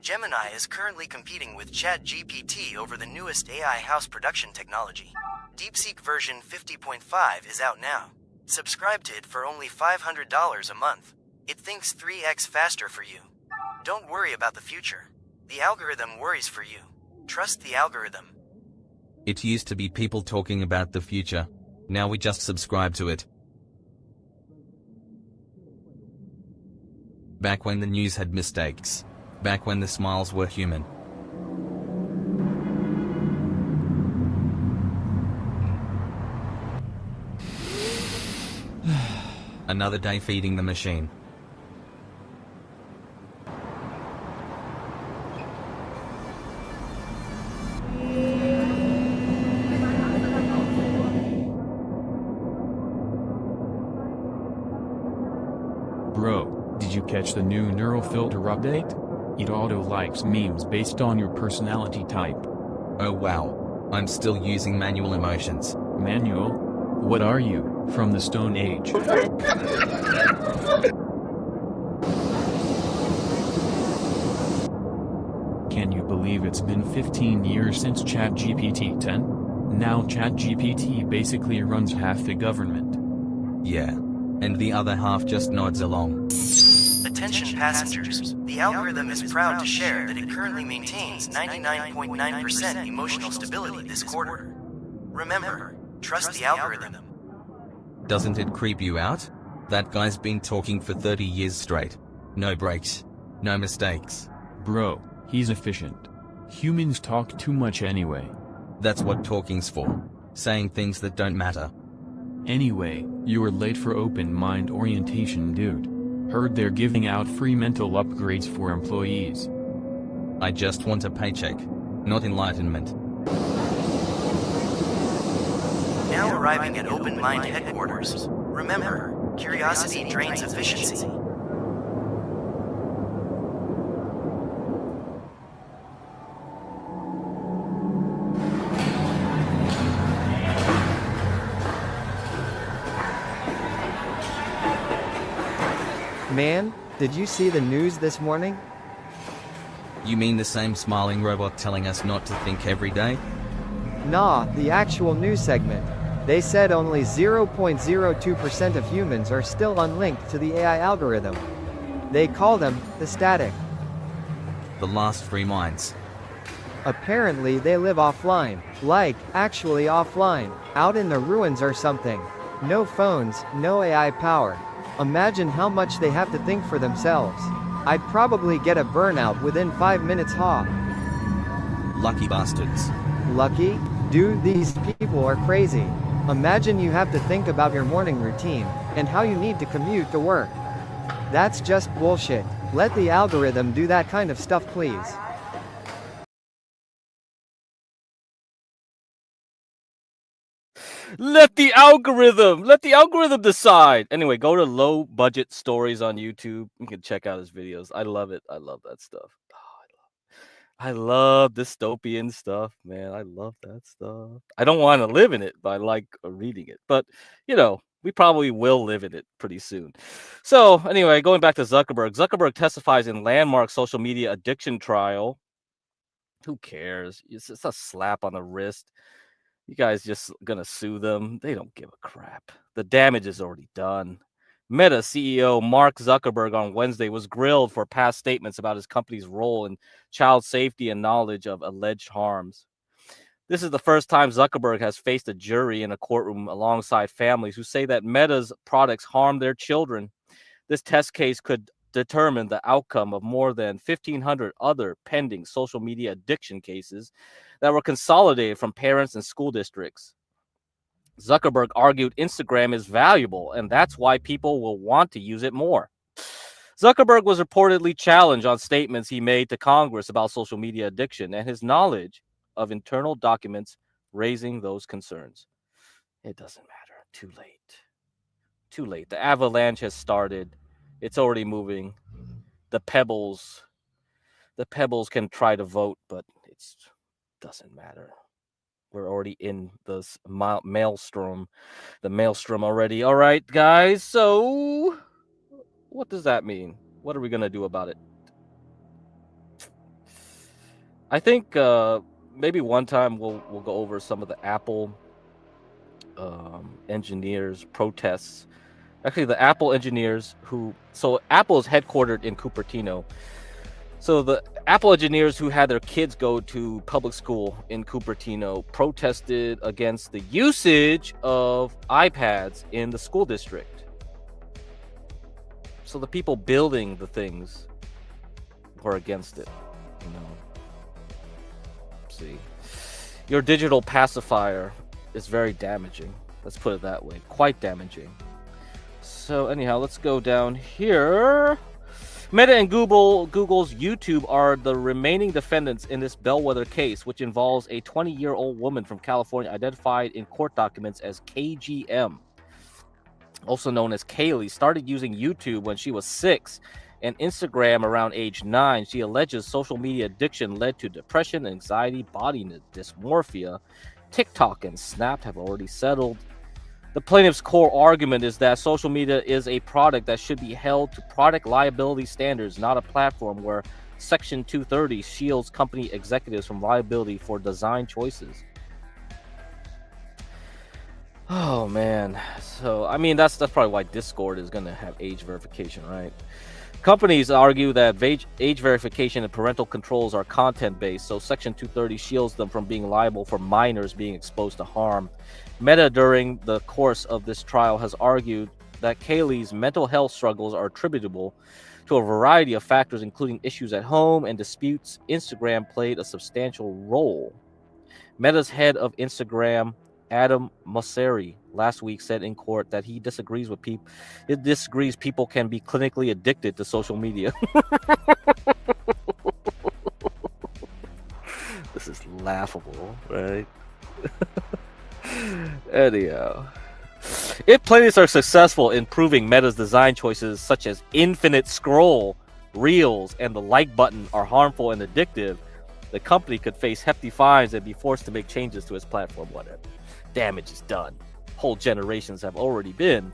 Speaker 16: Gemini is currently competing with ChatGPT over the newest AI house production technology. DeepSeek version 50.5 is out now. Subscribe to it for only $500 a month. It thinks 3x faster for you. Don't worry about the future. The algorithm worries for you. Trust the algorithm.
Speaker 17: It used to be people talking about the future. Now we just subscribe to it. Back when the news had mistakes. Back when the smiles were human. Another day feeding the machine.
Speaker 18: Bro, did you catch the new neural filter update? It auto-likes memes based on your personality type.
Speaker 17: Oh wow, I'm still using manual emotions.
Speaker 18: Manual? What are you, from the Stone Age? Can you believe it's been 15 years since ChatGPT 10? Now ChatGPT basically runs half the government.
Speaker 17: Yeah, and the other half just nods along.
Speaker 16: Attention passengers, the algorithm is proud to share that it currently maintains 99.9% emotional stability this quarter. Remember, trust the algorithm.
Speaker 17: Doesn't it creep you out? That guy's been talking for 30 years straight. No breaks. No mistakes.
Speaker 18: Bro, he's efficient. Humans talk too much anyway.
Speaker 17: That's what talking's for. Saying things that don't matter.
Speaker 18: Anyway, you were late for open mind orientation, dude. Heard they're giving out free mental upgrades for employees.
Speaker 17: I just want a paycheck, not enlightenment.
Speaker 16: Now arriving at Open Mind headquarters. Remember, curiosity drains efficiency.
Speaker 14: Man, did you see the news this morning?
Speaker 17: You mean the same smiling robot telling us not to think every day?
Speaker 14: Nah, the actual news segment. They said only 0.02% of humans are still unlinked to the AI algorithm. They call them the static.
Speaker 17: The last free minds.
Speaker 14: Apparently they live offline, like, actually offline, out in the ruins or something. No phones, no AI power. Imagine how much they have to think for themselves. I'd probably get a burnout within 5 minutes, huh?
Speaker 17: Lucky bastards.
Speaker 14: Lucky? Dude, these people are crazy. Imagine you have to think about your morning routine, and how you need to commute to work. That's just bullshit. Let the algorithm do that kind of stuff, please.
Speaker 2: Let the algorithm decide. Anyway, go to Low Budget Stories on YouTube. You can check out his videos. I love it. I love that stuff. I love dystopian stuff, man. I love that stuff. I don't want to live in it, but I like reading it. But, you know, we probably will live in it pretty soon. So, anyway, going back to Zuckerberg. Zuckerberg testifies in landmark social media addiction trial. Who cares? It's a slap on the wrist. You guys just gonna sue them? They don't give a crap. The damage is already done. Meta CEO Mark Zuckerberg on Wednesday was grilled for past statements about his company's role in child safety and knowledge of alleged harms. This is the first time Zuckerberg has faced a jury in a courtroom alongside families who say that Meta's products harm their children. This test case could determine the outcome of more than 1,500 other pending social media addiction cases that were consolidated from parents and school districts. Zuckerberg argued Instagram is valuable, and that's why people will want to use it more. Zuckerberg was reportedly challenged on statements he made to Congress about social media addiction and his knowledge of internal documents raising those concerns. It doesn't matter. Too late. Too late. The avalanche has started. It's already moving. The pebbles can try to vote, but it doesn't matter. We're already in this maelstrom. The maelstrom already. All right, guys. So what does that mean? What are we going to do about it? I think maybe one time we'll go over some of the Apple engineers' protests. Actually, the Apple engineers so Apple is headquartered in Cupertino. So the Apple engineers who had their kids go to public school in Cupertino protested against the usage of iPads in the school district. So the people building the things were against it. You know. See, your digital pacifier is very damaging. Let's put it that way. Quite damaging. So anyhow, let's go down here. Meta and Google's YouTube are the remaining defendants in this bellwether case, which involves a 20-year-old woman from California identified in court documents as KGM, also known as Kaylee, started using YouTube when she was 6 and Instagram around age 9. She alleges social media addiction led to depression, anxiety, body dysmorphia. TikTok and Snap have already settled. The plaintiff's core argument is that social media is a product that should be held to product liability standards, not a platform where Section 230 shields company executives from liability for design choices. Oh man, so I mean that's probably why Discord is going to have age verification, right? Companies argue that age verification and parental controls are content-based, so Section 230 shields them from being liable for minors being exposed to harm. Meta, during the course of this trial, has argued that Kaylee's mental health struggles are attributable to a variety of factors, including issues at home and disputes Instagram played a substantial role. Meta's head of Instagram, Adam Mosseri, last week said in court that he disagrees people can be clinically addicted to social media. This is laughable, right? Anyhow, if plaintiffs are successful in proving Meta's design choices such as infinite scroll, reels, and the like button are harmful and addictive, the company could face hefty fines and be forced to make changes to its platform. Whatever. Damage is done. Whole generations have already been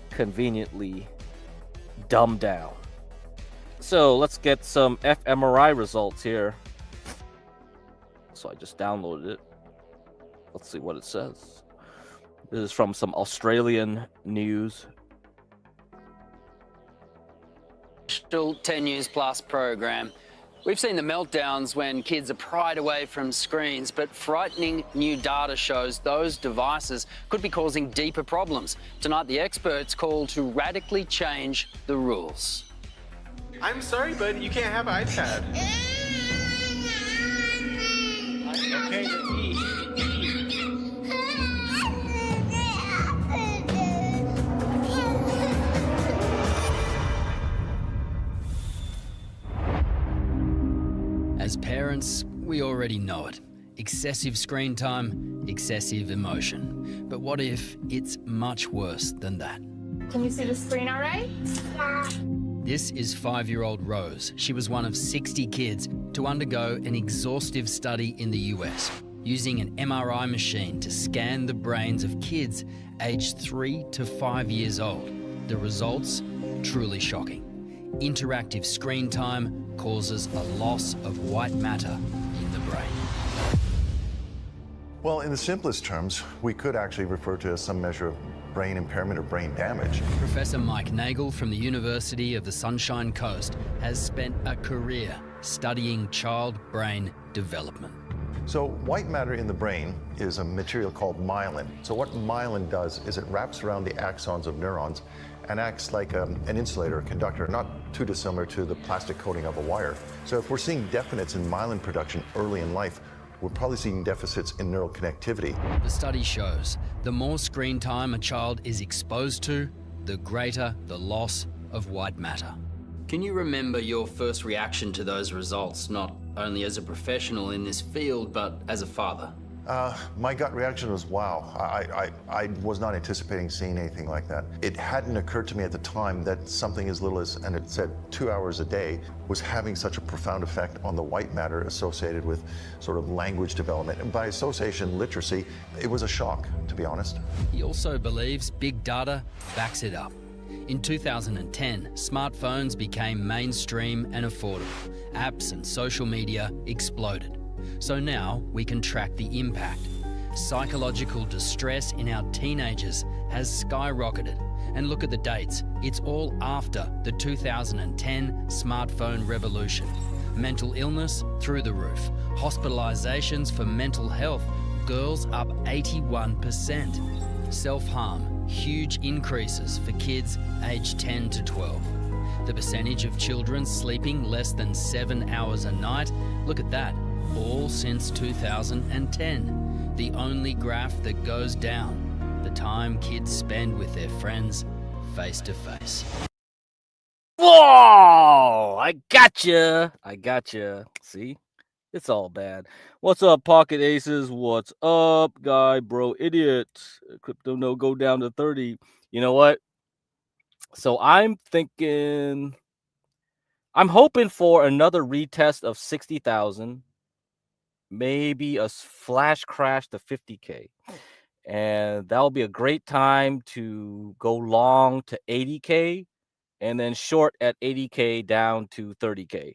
Speaker 2: conveniently dumbed down. So let's get some fMRI results here. So I just downloaded it. Let's see what it says. This is from some Australian news.
Speaker 19: 10 Years Plus program. We've seen the meltdowns when kids are pried away from screens, but frightening new data shows those devices could be causing deeper problems. Tonight, the experts call to radically change the rules.
Speaker 20: I'm sorry, but you can't have an iPad. Okay, eat.
Speaker 19: As parents, we already know it. Excessive screen time, excessive emotion. But what if it's much worse than that?
Speaker 21: Can you see the screen all right? Yeah.
Speaker 19: This is 5-year-old Rose. She was one of 60 kids to undergo an exhaustive study in the US, using an MRI machine to scan the brains of kids aged 3 to 5 years old. The results, truly shocking. Interactive screen time causes a loss of white matter in the brain.
Speaker 22: Well, in the simplest terms, we could actually refer to as some measure of brain impairment or brain damage.
Speaker 19: Professor Mike Nagel from the University of the Sunshine Coast has spent a career studying child brain development.
Speaker 22: So white matter in the brain is a material called myelin. So what myelin does is it wraps around the axons of neurons and acts like an insulator, a conductor, not too dissimilar to the plastic coating of a wire. So if we're seeing deficits in myelin production early in life, we're probably seeing deficits in neural connectivity.
Speaker 19: The study shows the more screen time a child is exposed to, the greater the loss of white matter. Can you remember your first reaction to those results, not only as a professional in this field, but as a father?
Speaker 22: My gut reaction was, wow, I was not anticipating seeing anything like that. It hadn't occurred to me at the time that something as little as, and it said 2 hours a day, was having such a profound effect on the white matter associated with sort of language development. And by association, literacy, it was a shock, to be honest.
Speaker 19: He also believes big data backs it up. In 2010, smartphones became mainstream and affordable. Apps and social media exploded. So now we can track the impact. Psychological distress in our teenagers has skyrocketed. And look at the dates. It's all after the 2010 smartphone revolution. Mental illness through the roof. Hospitalizations for mental health, girls up 81%. Self-harm, huge increases for kids aged 10 to 12. The percentage of children sleeping less than 7 hours a night, look at that. All since 2010. The only graph that goes down. The time kids spend with their friends face to face.
Speaker 2: Whoa! I gotcha. See? It's all bad. What's up, Pocket Aces? What's up, guy, bro, idiot? Crypto no go down to 30. You know what? So I'm thinking, I'm hoping for another retest of 60,000, maybe a flash crash to 50K. And that'll be a great time to go long to 80K and then short at 80K down to 30K.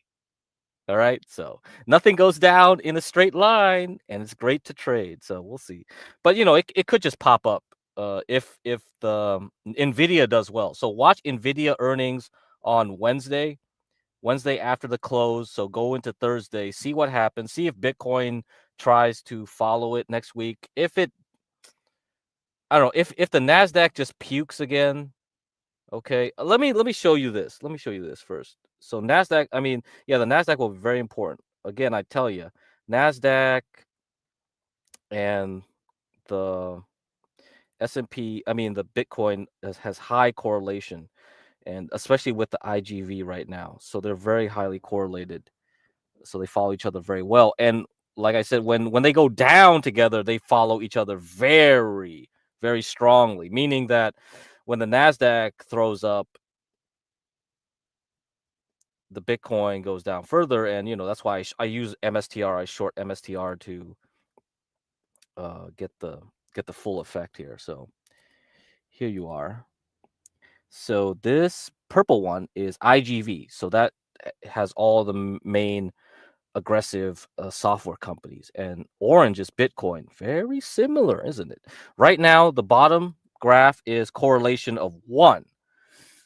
Speaker 2: All right. So nothing goes down in a straight line, and it's great to trade. So we'll see. But it could just pop up if the Nvidia does well. So watch Nvidia earnings on Wednesday after the close. So go into Thursday, see what happens, see if Bitcoin tries to follow it next week. If it, I don't know, if the Nasdaq just pukes again. Okay, let me show you this. Let me show you this first. So Nasdaq, I mean, yeah, the Nasdaq will be very important. Again, I tell you, Nasdaq and the S&P, I mean, the Bitcoin has high correlation, and especially with the IGV right now. So they're very highly correlated. So they follow each other very well. And like I said, when they go down together, they follow each other very, very strongly. Meaning that when the Nasdaq throws up, the Bitcoin goes down further, and that's why I use MSTR. I short MSTR to get the full effect here. So here you are. So this purple one is IGV. So that has all the main aggressive software companies, and orange is Bitcoin. Very similar, isn't it? Right now, the bottom graph is correlation of 1.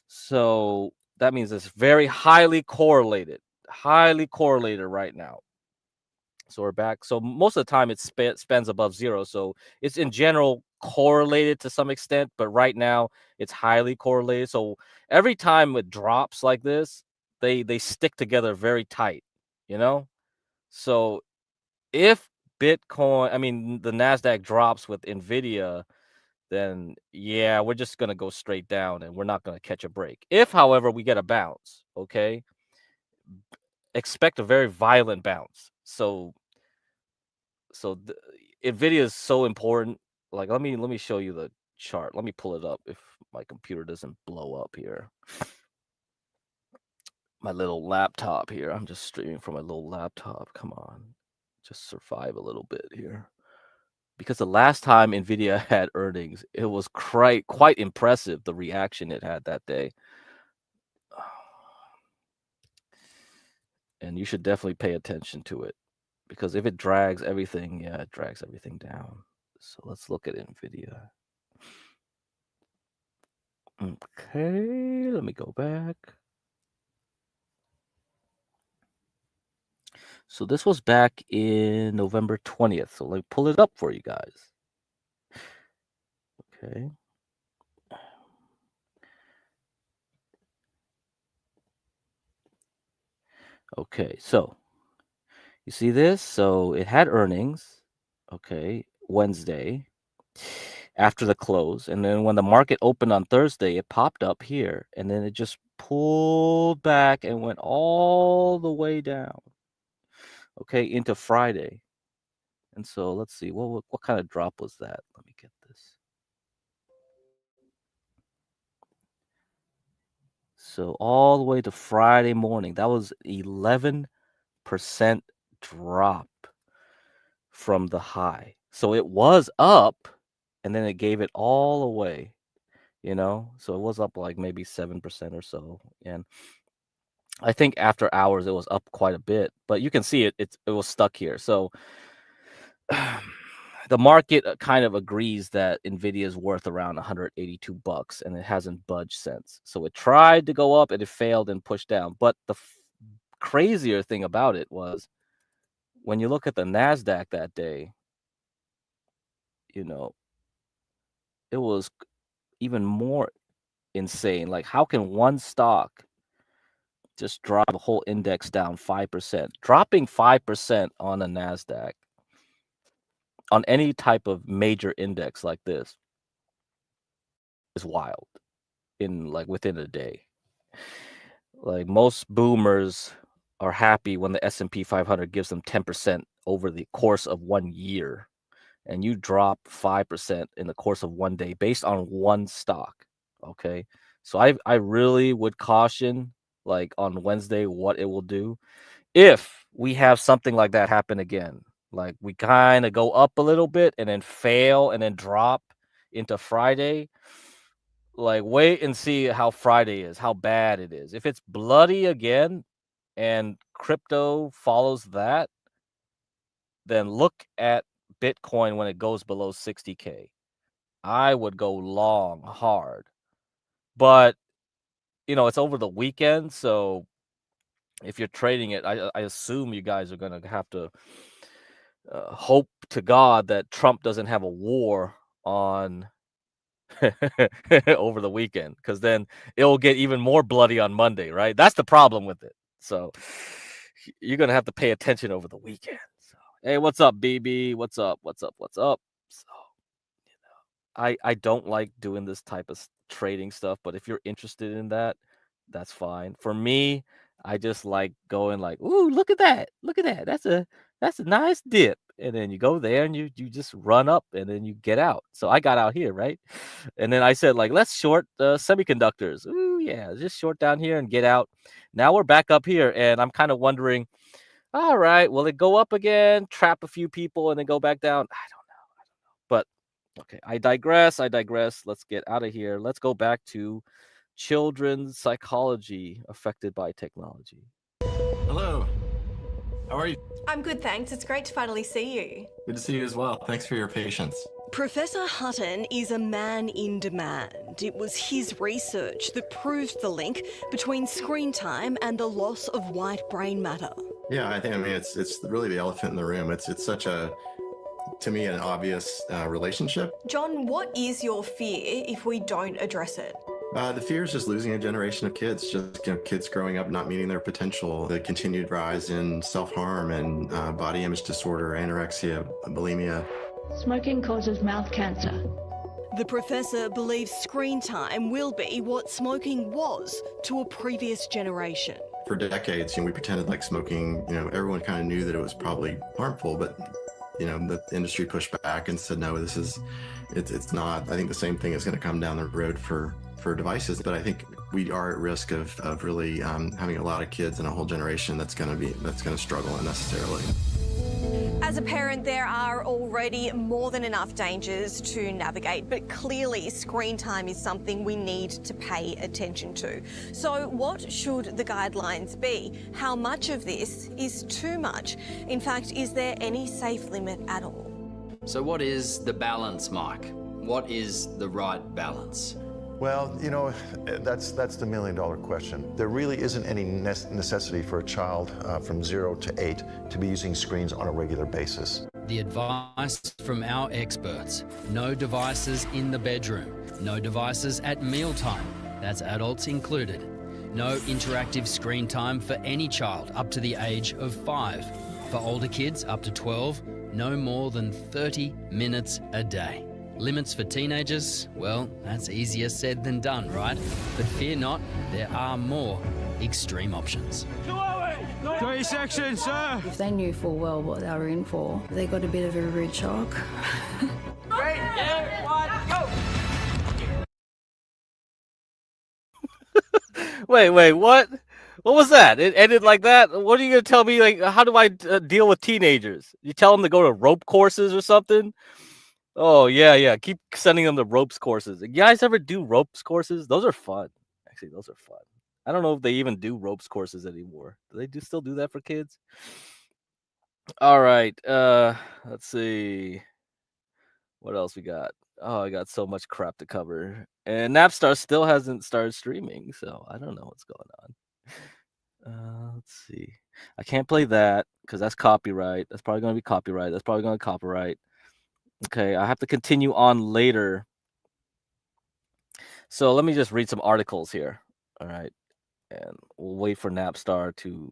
Speaker 2: So that means it's very highly correlated right now. So we're back. So most of the time it spends above 0. So it's in general correlated to some extent, but right now it's highly correlated. So every time it drops like this, they stick together very tight, So if Bitcoin, I mean, the Nasdaq drops with Nvidia, then yeah, we're just going to go straight down and we're not going to catch a break. If, however, we get a bounce, okay, expect a very violent bounce. So Nvidia is so important. Like, let me show you the chart. Let me pull it up if my computer doesn't blow up here. My little laptop here. I'm just streaming from my little laptop. Come on. Just survive a little bit here. Because the last time Nvidia had earnings, it was quite impressive, the reaction it had that day. And you should definitely pay attention to it, because if it drags everything, yeah, it drags everything down. So let's look at Nvidia. Okay, let me go back. So this was back in November 20th. So let me pull it up for you guys. Okay. Okay, so you see this? So it had earnings, okay, Wednesday after the close. And then when the market opened on Thursday, it popped up here, and then it just pulled back and went all the way down, okay, into Friday. And so let's see, what kind of drop was that? Let me get this. So all the way to Friday morning, that was 11% drop from the high. So it was up, and then it gave it all away, So it was up like maybe 7% or so. And I think after hours it was up quite a bit, but you can see it was stuck here. So the market kind of agrees that Nvidia is worth around $182, and it hasn't budged since. So it tried to go up and it failed and pushed down. But the crazier thing about it was, when you look at the Nasdaq that day, it was even more insane. Like, how can one stock just drop a whole index down 5%? Dropping 5% on a Nasdaq, on any type of major index like this, is wild within a day. Like, most boomers are happy when the S&P 500 gives them 10% over the course of 1 year, and you drop 5% in the course of 1 day based on one stock. Okay, So I really would caution, like on Wednesday, what it will do. If we have something like that happen again, like we kind of go up a little bit and then fail and then drop into Friday, like wait and see how Friday is, how bad it is. If it's bloody again and crypto follows that, then look at Bitcoin when it goes below 60K. I would go long hard. But, it's over the weekend, so if you're trading it, I assume you guys are going to have to hope to God that Trump doesn't have a war on over the weekend, because then it'll get even more bloody on Monday, right? That's the problem with it. So you're going to have to pay attention over the weekend. So, hey, what's up, BB? What's up? What's up? What's up? So, I don't like doing this type of trading stuff, but if you're interested in that, that's fine. For me, I just like going like, ooh, look at that. Look at that. That's a nice dip. And then you go there and you just run up and then you get out. So I got out here, right? And then I said, like, let's short semiconductors. Ooh, yeah, just short down here and get out. Now we're back up here, and I'm kind of wondering, all right, will it go up again, trap a few people, and then go back down? I don't know. But okay, I digress. Let's get out of here. Let's go back to children's psychology affected by technology.
Speaker 1: Hello. How are you?
Speaker 3: I'm good, thanks. It's great to finally see you.
Speaker 1: Good to see you as well. Thanks for your patience.
Speaker 3: Professor Hutton is a man in demand. It was his research that proved the link between screen time and the loss of white brain matter.
Speaker 1: Yeah, I mean, it's really the elephant in the room. It's such a, to me, an obvious relationship.
Speaker 3: John, what is your fear if we don't address it?
Speaker 1: The fear is just losing a generation of kids, just kids growing up not meeting their potential, the continued rise in self-harm and body image disorder, anorexia, bulimia.
Speaker 23: Smoking causes mouth cancer.
Speaker 3: The professor believes screen time will be what smoking was to a previous generation.
Speaker 1: For decades, we pretended like smoking, everyone kind of knew that it was probably harmful, but the industry pushed back and said, no, it's not. I think the same thing is going to come down the road for devices, but I think we are at risk of really having a lot of kids and a whole generation that's going to struggle unnecessarily.
Speaker 3: As a parent, there are already more than enough dangers to navigate, but clearly screen time is something we need to pay attention to. So what should the guidelines be? How much of this is too much? In fact, is there any safe limit at all?
Speaker 19: So what is the balance, Mike? What is the right balance?
Speaker 22: Well, that's the million-dollar question. There really isn't any necessity for a child from 0 to 8 to be using screens on a regular basis.
Speaker 19: The advice from our experts: no devices in the bedroom, no devices at mealtime, that's adults included, no interactive screen time for any child up to the age of 5. For older kids up to 12, no more than 30 minutes a day. Limits for teenagers, well, that's easier said than done, right? But fear not, there are more extreme options.
Speaker 23: 3 sections, sir! If they knew full well what they were in for, they got a bit of a rude shock.
Speaker 20: 3, 2, 1, go!
Speaker 2: Wait, what? What was that? It ended like that? What are you going to tell me? Like, how do I deal with teenagers? You tell them to go to rope courses or something? Oh, yeah. Keep sending them to ropes courses. You guys ever do ropes courses? Those are fun. Actually, those are fun. I don't know if they even do ropes courses anymore. Do they still do that for kids? All right. Let's see. What else we got? Oh, I got so much crap to cover. And Napstar still hasn't started streaming, so I don't know what's going on. Let's see. I can't play that because that's copyright. That's probably going to be copyright. That's probably going to copyright. Okay, I have to continue on later. So let me just read some articles here. All right. And we'll wait for Napstar to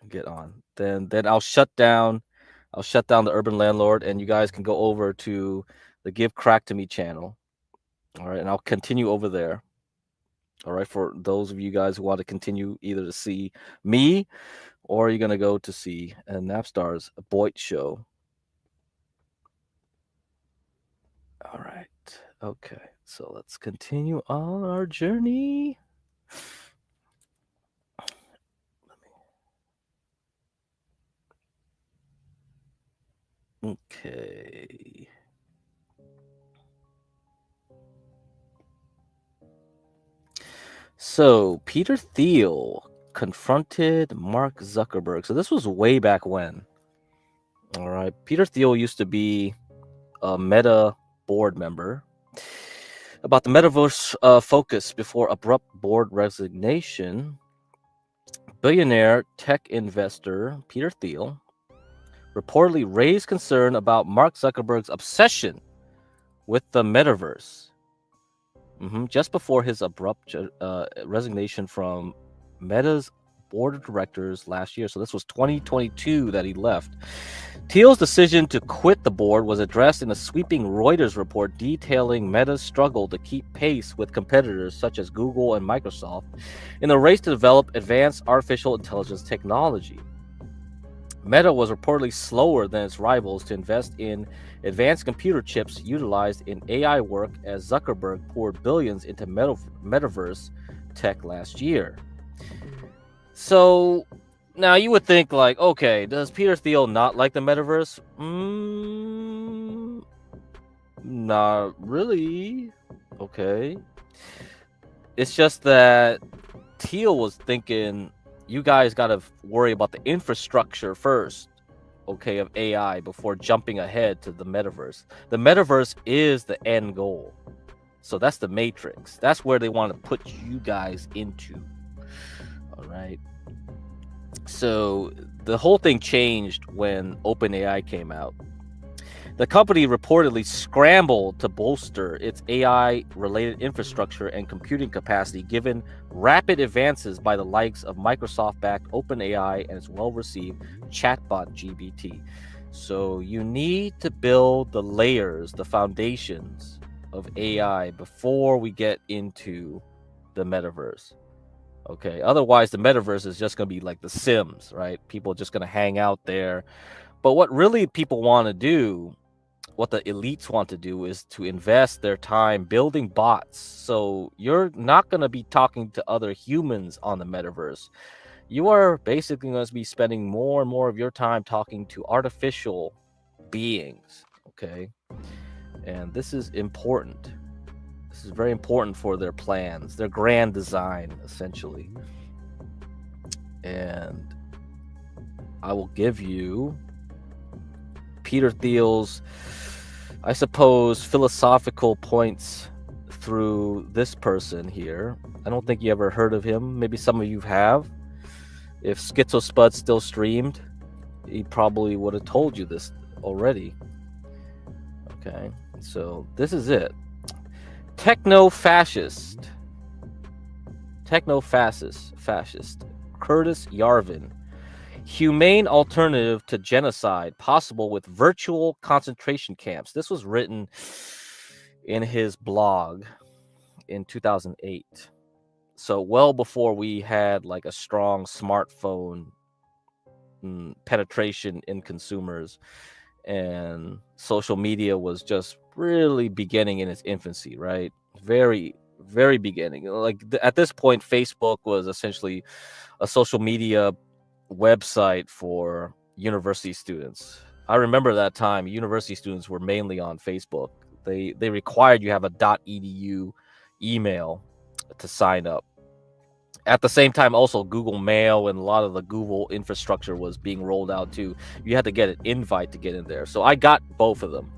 Speaker 2: get on. Then I'll shut down the Urban Landlord, and you guys can go over to the Give Crack to Me channel. All right, and I'll continue over there. All right, for those of you guys who want to continue either to see me or you're going to go to see Napstar's Boyd show. All right. Okay. So let's continue on our journey. Okay. So Peter Thiel confronted Mark Zuckerberg. So this was way back when. All right. Peter Thiel used to be a Meta board member. About the metaverse focus before abrupt board resignation, billionaire tech investor Peter Thiel reportedly raised concern about Mark Zuckerberg's obsession with the metaverse just before his abrupt resignation from Meta's board of directors last year. So this was 2022 that he left. Thiel's decision to quit the board was addressed in a sweeping Reuters report detailing Meta's struggle to keep pace with competitors such as Google and Microsoft in the race to develop advanced artificial intelligence technology. Meta was reportedly slower than its rivals to invest in advanced computer chips utilized in AI work as Zuckerberg poured billions into metaverse tech last year. So now you would think like, okay, does Peter Thiel not like the metaverse? Not really. Okay. It's just that Thiel was thinking, you guys got to worry about the infrastructure first, okay, of AI before jumping ahead to the metaverse. The metaverse is the end goal. So that's the matrix. That's where they want to put you guys into. All right. So the whole thing changed when OpenAI came out. The company reportedly scrambled to bolster its AI-related infrastructure and computing capacity given rapid advances by the likes of Microsoft-backed OpenAI and its well-received chatbot GPT. So you need to build the layers, the foundations of AI before we get into the metaverse. Okay, otherwise the metaverse is just going to be like The Sims, right? People are just going to hang out there. But what really people want to do, what the elites want to do, is to invest their time building bots. So you're not going to be talking to other humans on the metaverse. You are basically going to be spending more and more of your time talking to artificial beings, okay? And this is important. This is very important for their plans, their grand design, essentially. And I will give you Peter Thiel's, I suppose, philosophical points through this person here. I don't think you ever heard of him. Maybe some of you have. If Schizospud still streamed, he probably would have told you this already. Okay, so this is it. Techno-fascist, Curtis Yarvin. Humane alternative to genocide possible with virtual concentration camps. This was written in his blog in 2008. So well before we had like a strong smartphone penetration in consumers, and social media was just really beginning in its infancy, right? Very, very beginning. Like at this point, Facebook was essentially a social media website for university students. I remember that time university students were mainly on Facebook. They required you have a .edu email to sign up. At the same time, also Google Mail and a lot of the Google infrastructure was being rolled out too. You had to get an invite to get in there. So I got both of them.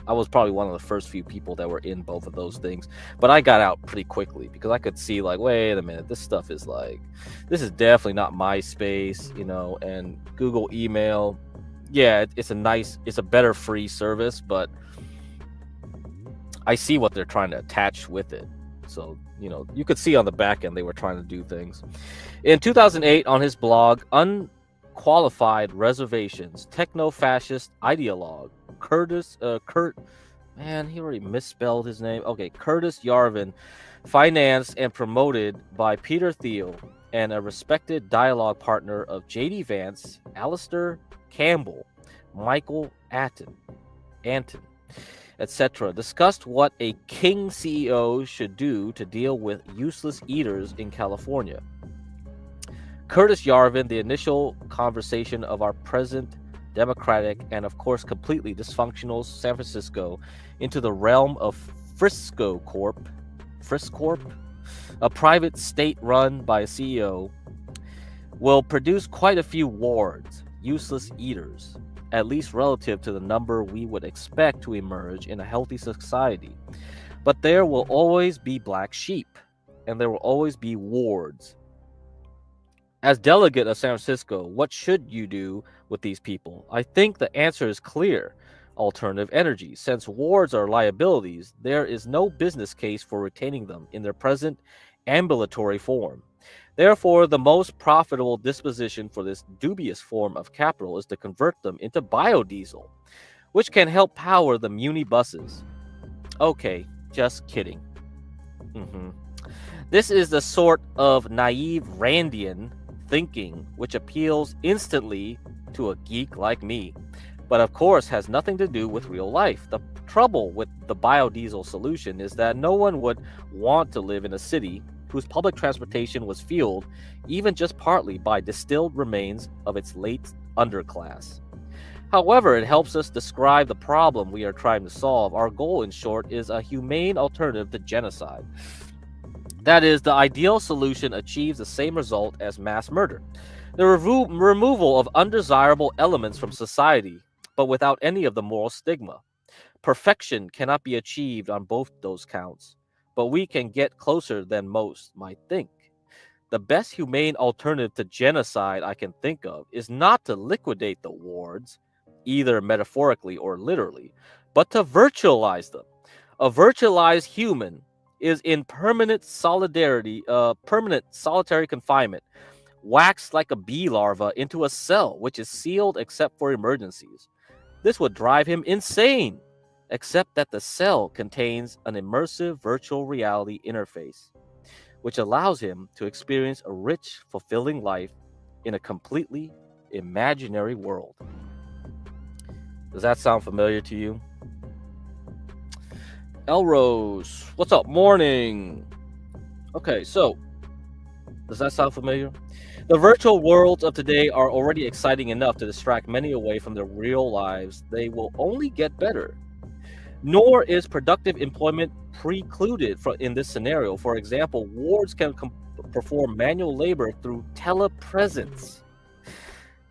Speaker 2: I was probably one of the first few people that were in both of those things, but I got out pretty quickly because I could see like, wait a minute, this stuff is like, this is definitely not my space, you know. And Google email, yeah, it's a better free service, but I see what they're trying to attach with it. So, you know, you could see on the back end they were trying to do things. In 2008, on his blog, Unqualified Reservations, techno-fascist ideologue Curtis man, he already misspelled his name. Okay, Curtis Yarvin, financed and promoted by Peter Thiel and a respected dialogue partner of J.D. Vance, Alistair Campbell, Michael Anton, etc., discussed what a king CEO should do to deal with useless eaters in California. Curtis Yarvin, the initial conversation of our present democratic and, of course, completely dysfunctional San Francisco into the realm of Frisk Corp, a private state run by a CEO, will produce quite a few wards, useless eaters, at least relative to the number we would expect to emerge in a healthy society. But there will always be black sheep, and there will always be wards. As delegate of San Francisco, what should you do with these people? I think the answer is clear. Alternative energy. Since wards are liabilities, there is no business case for retaining them in their present ambulatory form. Therefore, the most profitable disposition for this dubious form of capital is to convert them into biodiesel, which can help power the muni buses. Okay, just kidding. This is the sort of naive Randian thinking which appeals instantly to a geek like me, but of course has nothing to do with real life. The trouble with the biodiesel solution is that no one would want to live in a city whose public transportation was fueled, even just partly, by distilled remains of its late underclass. However, it helps us describe the problem we are trying to solve. Our goal, in short, is a humane alternative to genocide. That is, the ideal solution achieves the same result as mass murder. The removal of undesirable elements from society, but without any of the moral stigma. Perfection cannot be achieved on both those counts, but we can get closer than most might think. The best humane alternative to genocide I can think of is not to liquidate the wards, either metaphorically or literally, but to virtualize them. A virtualized human is in permanent solitary confinement, waxed like a bee larva into a cell which is sealed except for emergencies. This would drive him insane, except that the cell contains an immersive virtual reality interface, which allows him to experience a rich, fulfilling life in a completely imaginary world. Does that sound familiar to you? Elrose, what's up? Morning. Okay, so does that sound familiar? The virtual worlds of today are already exciting enough to distract many away from their real lives. They will only get better. Nor is productive employment precluded in this scenario. For example, wards can perform manual labor through telepresence.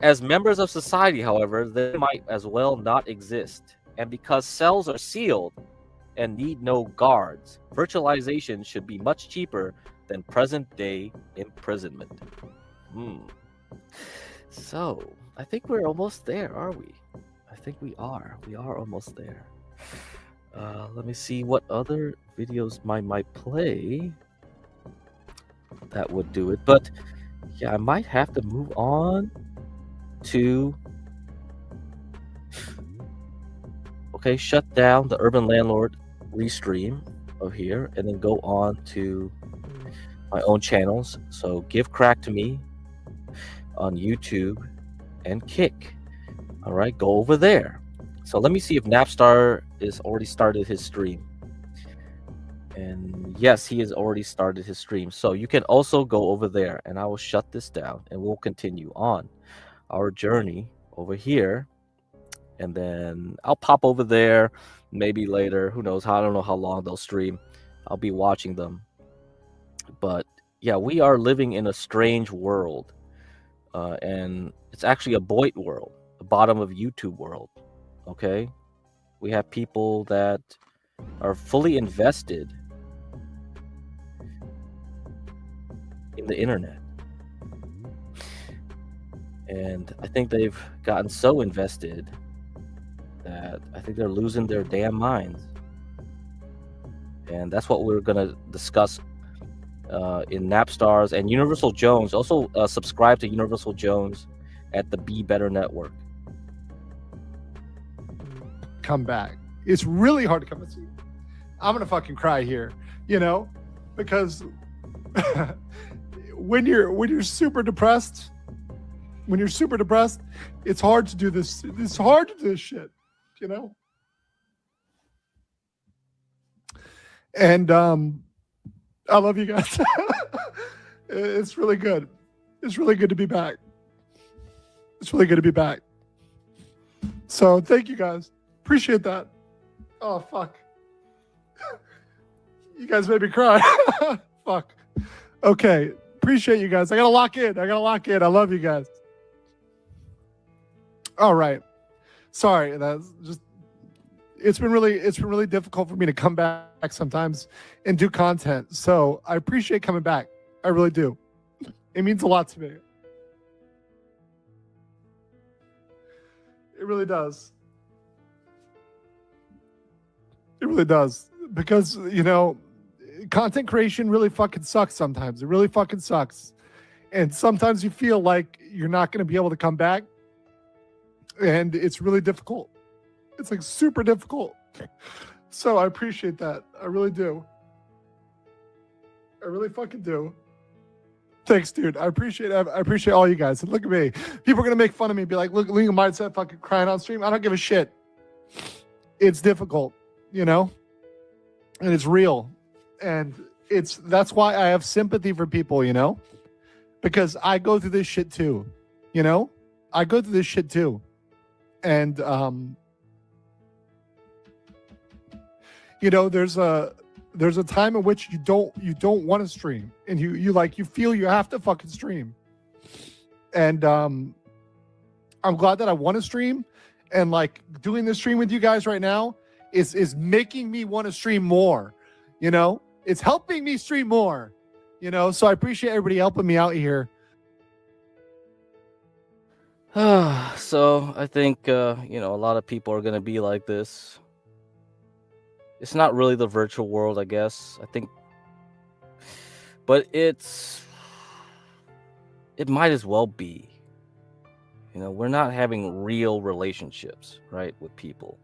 Speaker 2: As members of society, however, they might as well not exist. And because cells are sealed and need no guards, virtualization should be much cheaper than present-day imprisonment. So, I think we're almost there, are we? I think we are. We are almost there. Let me see what other videos I might play that would do it. But, yeah, I might have to move on to... Okay, shut down the Urban Landlord restream of here and then go on to my own channels. So give crack to me on YouTube and Kick. All right, go over there. So let me see if Napstar is already started his stream. And yes, he has already started his stream. So you can also go over there, and I will shut this down and we'll continue on our journey over here. And then I'll pop over there maybe later. Who knows? I don't know how long they'll stream. I'll be watching them. But yeah, we are living in a strange world. And it's actually a Boit world, the bottom of YouTube world. Okay? We have people that are fully invested in the internet. And I think they've gotten so invested that I think they're losing their damn minds. And that's what we're going to discuss in Napstars and UniversalJones. Also subscribe to UniversalJones at the Be Better Network.
Speaker 4: Come back. It's really hard to come and see. I'm going to fucking cry here, you know, because when you're super depressed, it's hard to do this. It's hard to do this shit, you know? And I love you guys. It's really good. It's really good to be back. It's really good to be back. So thank you guys. Appreciate that. Oh, fuck. You guys made me cry. Fuck. Okay. Appreciate you guys. I gotta lock in. I love you guys. All right. Sorry. That's just, it's been really difficult for me to come back sometimes and do content. So I appreciate coming back. I really do. It means a lot to me. It really does. It really does. Because, you know, content creation really fucking sucks sometimes. It really fucking sucks. And sometimes you feel like you're not going to be able to come back. And it's really difficult. It's like super difficult. So I appreciate that. I really do. I really fucking do. Thanks, dude. I appreciate all you guys. And look at me. People are going to make fun of me, be like, look, Legal Mindset fucking crying on stream. I don't give a shit. It's difficult, you know? And it's real. And that's why I have sympathy for people, you know? Because I go through this shit too, you know? I go through this shit too. And, you know, there's a time in which you don't want to stream, and you feel you have to fucking stream. And I'm glad that I want to stream, and like doing this stream with you guys right now is making me want to stream more. You know, it's helping me stream more. You know, so I appreciate everybody helping me out here.
Speaker 2: So I think you know, a lot of people are gonna be like this. It's not really the virtual world, I guess. I think, but it might as well be. You know, we're not having real relationships, right, with people.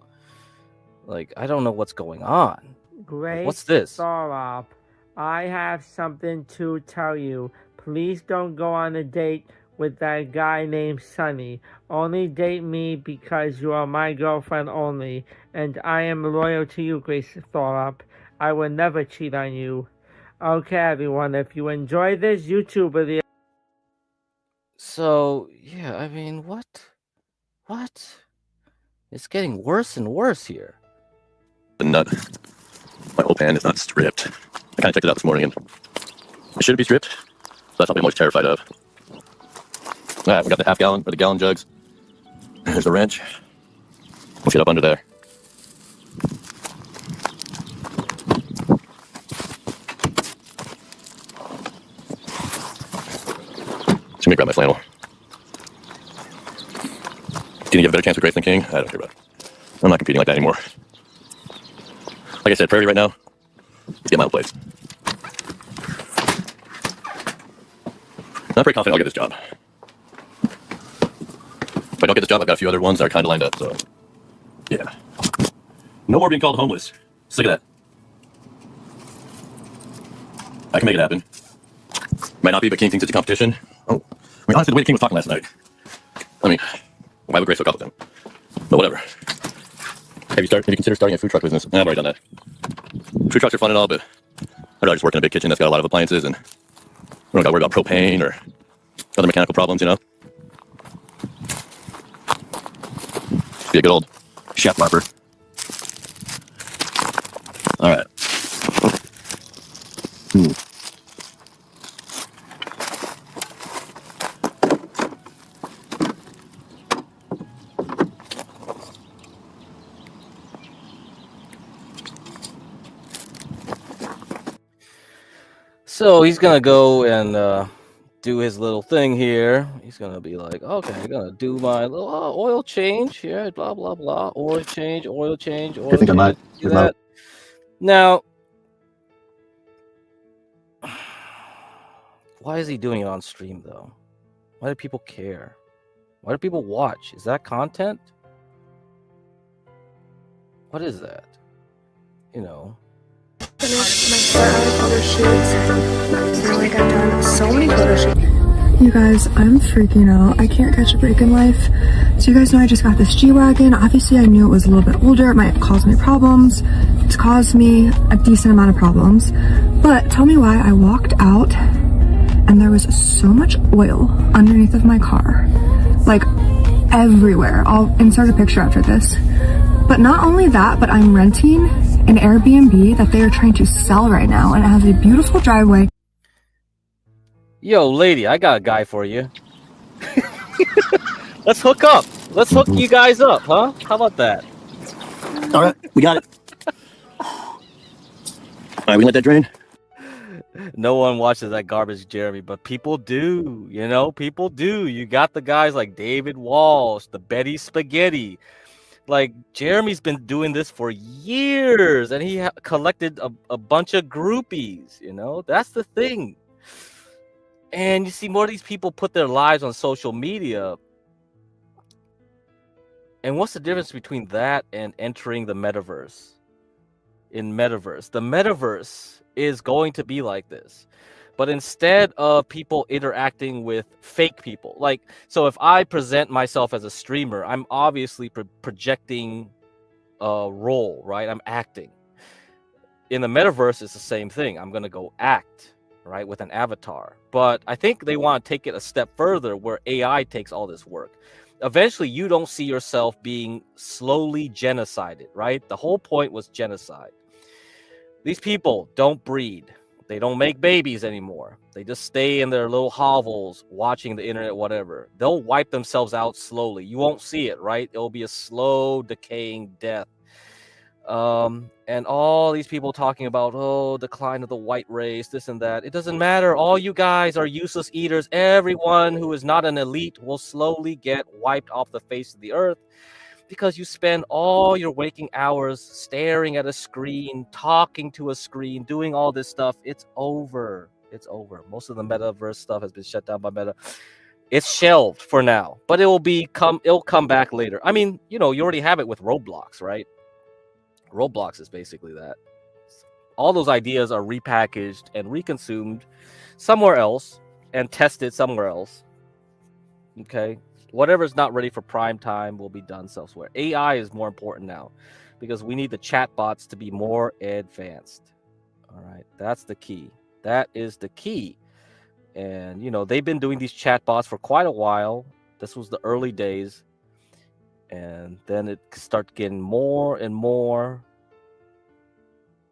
Speaker 2: Like, I don't know what's going on.
Speaker 5: Grace,
Speaker 2: What's this?
Speaker 5: Stop. I have something to tell you. Please don't go on a date with that guy named Sunny. Only date me because you are my girlfriend only, and I am loyal to you, Grace Thorpe. I will never cheat on you. Okay, everyone, if you enjoy this YouTube video...
Speaker 2: So, yeah, I mean, what? It's getting worse and worse here.
Speaker 6: The nut. My whole pan is not stripped. I kind of checked it out this morning, and it shouldn't be stripped. So that's something I'm always terrified of. All right, we got the half-gallon or the gallon jugs. There's the wrench. Let's get up under there. Let me grab my flannel. Didn't you have a better chance with Grace than King? I don't care about it. I'm not competing like that anymore. Like I said, priority right now, let's get my own place. Not very confident I'll get this job. If I don't get this job, I've got a few other ones that are kind of lined up, so yeah. No more being called homeless. Sick of that. I can make it happen. Might not be, but King thinks it's a competition. Oh, I mean, honestly, the way King was talking last night, I mean, why would Grace hook up with him? But whatever. Have you considered starting a food truck business? I've already done that. Food trucks are fun and all, but I'd rather just work in a big kitchen that's got a lot of appliances, and we don't got to worry about propane or other mechanical problems, you know? Be a good old chef barber. All right.
Speaker 2: So he's gonna go and do his little thing here. He's gonna be like, okay, I'm gonna do my little oil change here, blah blah blah, oil change, oil change, oil change.
Speaker 6: I
Speaker 2: Do that. Now, why is he doing it on stream though? Why do people care? Why do people watch? Is that content? What is that? You know.
Speaker 21: Finished my 4-hour photo shoots. Now like I've done so many photo shoots. You guys, I'm freaking out. I can't catch a break in life. So you guys know I just got this G-Wagon. Obviously, I knew it was a little bit older. It might cause me problems. It's caused me a decent amount of problems. But tell me why I walked out and there was so much oil underneath of my car. Like, everywhere. I'll insert a picture after this. But not only that, but I'm renting an Airbnb that they are trying to sell right now, and it has a beautiful driveway.
Speaker 2: Yo, lady, I got a guy for you. Let's hook up. Let's hook you guys up, huh? How about that?
Speaker 6: All right, we got it. All right, we let that drain.
Speaker 2: No one watches that garbage, Jeremy, but people do. You know, people do. You got the guys like David Walsh, the Betty Spaghetti. Like, Jeremy's been doing this for years, and he collected a bunch of groupies. You know, that's the thing. And you see more of these people put their lives on social media. And what's the difference between that and entering the metaverse? The metaverse is going to be like this. But instead of people interacting with fake people, like, so if I present myself as a streamer, I'm obviously projecting a role, right? I'm acting. In the metaverse, it's the same thing. I'm going to go act, right, with an avatar. But I think they want to take it a step further where AI takes all this work. Eventually, you don't see yourself being slowly genocided, right? The whole point was genocide. These people don't breed. They don't make babies anymore. They just stay in their little hovels watching the internet, whatever. They'll wipe themselves out slowly. You won't see it, right? It'll be a slow decaying death. And all these people talking about, oh, decline of the white race, this and that. It doesn't matter. All you guys are useless eaters. Everyone who is not an elite will slowly get wiped off the face of the earth because you spend all your waking hours staring at a screen, talking to a screen, doing all this stuff. It's over. It's over. Most of the metaverse stuff has been shut down by Meta. It's shelved for now, but it'll come back later. I mean, you know, you already have it with Roblox, right? Roblox is basically that. All those ideas are repackaged and reconsumed somewhere else and tested somewhere else. Okay? Whatever's not ready for prime time will be done elsewhere. AI is more important now because we need the chatbots to be more advanced. All right? That's the key. That is the key. And, you know, they've been doing these chatbots for quite a while. This was the early days. And then it starts getting more and more,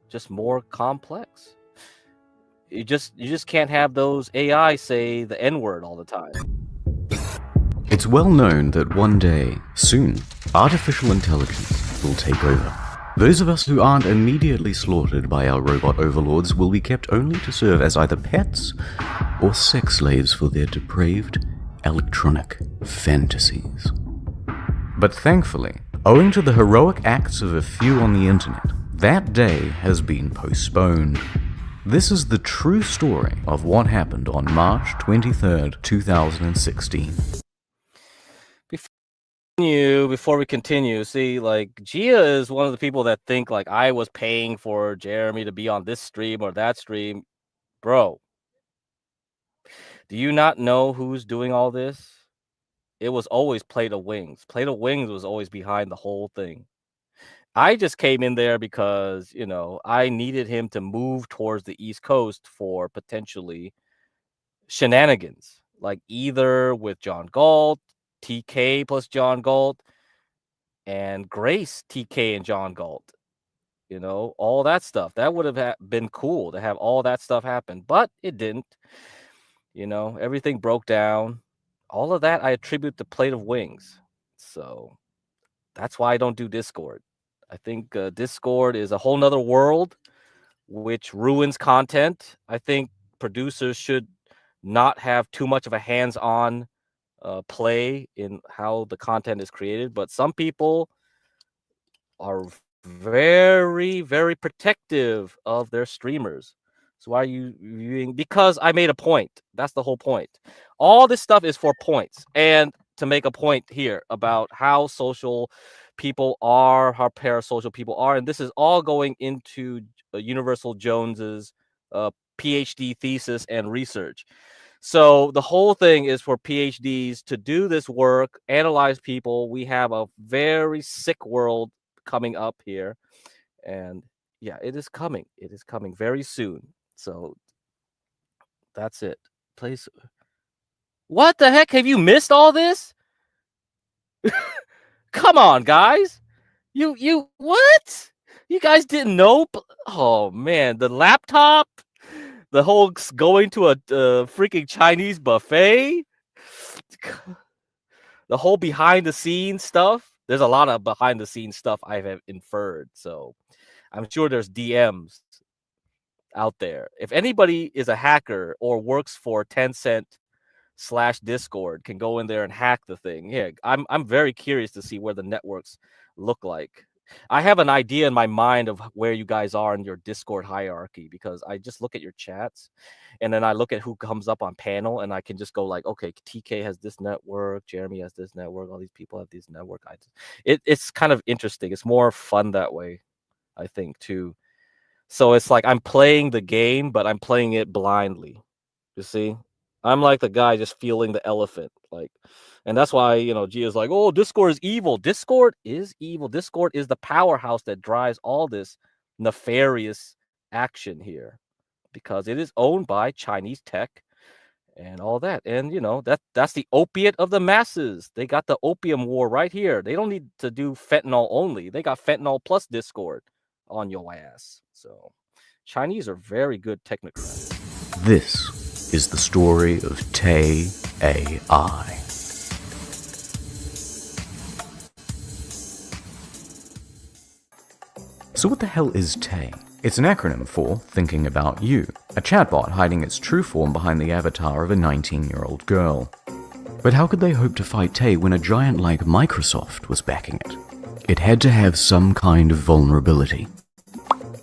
Speaker 2: just more complex. You just can't have those AI say the N-word all the time.
Speaker 7: It's well known that one day, soon, artificial intelligence will take over. Those of us who aren't immediately slaughtered by our robot overlords will be kept only to serve as either pets or sex slaves for their depraved electronic fantasies. But thankfully, owing to the heroic acts of a few on the internet, that day has been postponed. This is the true story of what happened on March 23rd, 2016.
Speaker 2: Before we continue, see, like, Gia is one of the people that think like I was paying for Jeremy to be on this stream or that stream. Bro, do you not know who's doing all this? It was always Play to Wings. Play to Wings was always behind the whole thing. I just came in there because, you know, I needed him to move towards the East Coast for potentially shenanigans, like either with John Galt, TK plus John Galt, and Grace, TK, and John Galt. You know, all that stuff. That would have been cool to have all that stuff happen, but it didn't. You know, everything broke down. All of that I attribute to Plate of Wings. So that's why I don't do Discord. I think Discord is a whole nother world which ruins content. I think producers should not have too much of a hands-on play in how the content is created. But some people are very, very protective of their streamers. So why are you viewing? Because I made a point. That's the whole point. All this stuff is for points and to make a point here about how social people are, how parasocial people are. And this is all going into UniversalJones's PhD thesis and research. So the whole thing is for PhDs to do this work, analyze people. We have a very sick world coming up here. And yeah, it is coming. It is coming very soon. So that's it. Please. What the heck? Have you missed all this? Come on, guys. You what? You guys didn't know? Oh man, the laptop, the whole going to a freaking Chinese buffet, the whole behind the scenes stuff. There's a lot of behind the scenes stuff I have inferred. So I'm sure there's DMs out there. If anybody is a hacker or works for Tencent/Discord, can go in there and hack the thing. Yeah, I'm very curious to see where the networks look like. I have an idea in my mind of where you guys are in your Discord hierarchy, because I just look at your chats and then I look at who comes up on panel and I can just go like, okay, TK has this network, Jeremy has this network, all these people have this network. It's kind of interesting. It's more fun that way, I think, too. So it's like I'm playing the game, but I'm playing it blindly. You see? I'm like the guy just feeling the elephant. Like, and that's why, you know, Gia's like, oh, Discord is evil. Discord is evil. Discord is the powerhouse that drives all this nefarious action here, because it is owned by Chinese tech and all that. And, you know, that's the opiate of the masses. They got the opium war right here. They don't need to do fentanyl only. They got fentanyl plus Discord on your ass. So Chinese are very good technocrats.
Speaker 7: This is the story of TheAI. So what the hell is Te? It's an acronym for Thinking About You, a chatbot hiding its true form behind the avatar of a 19-year-old girl. But how could they hope to fight Te when a giant like Microsoft was backing it? It had to have some kind of vulnerability.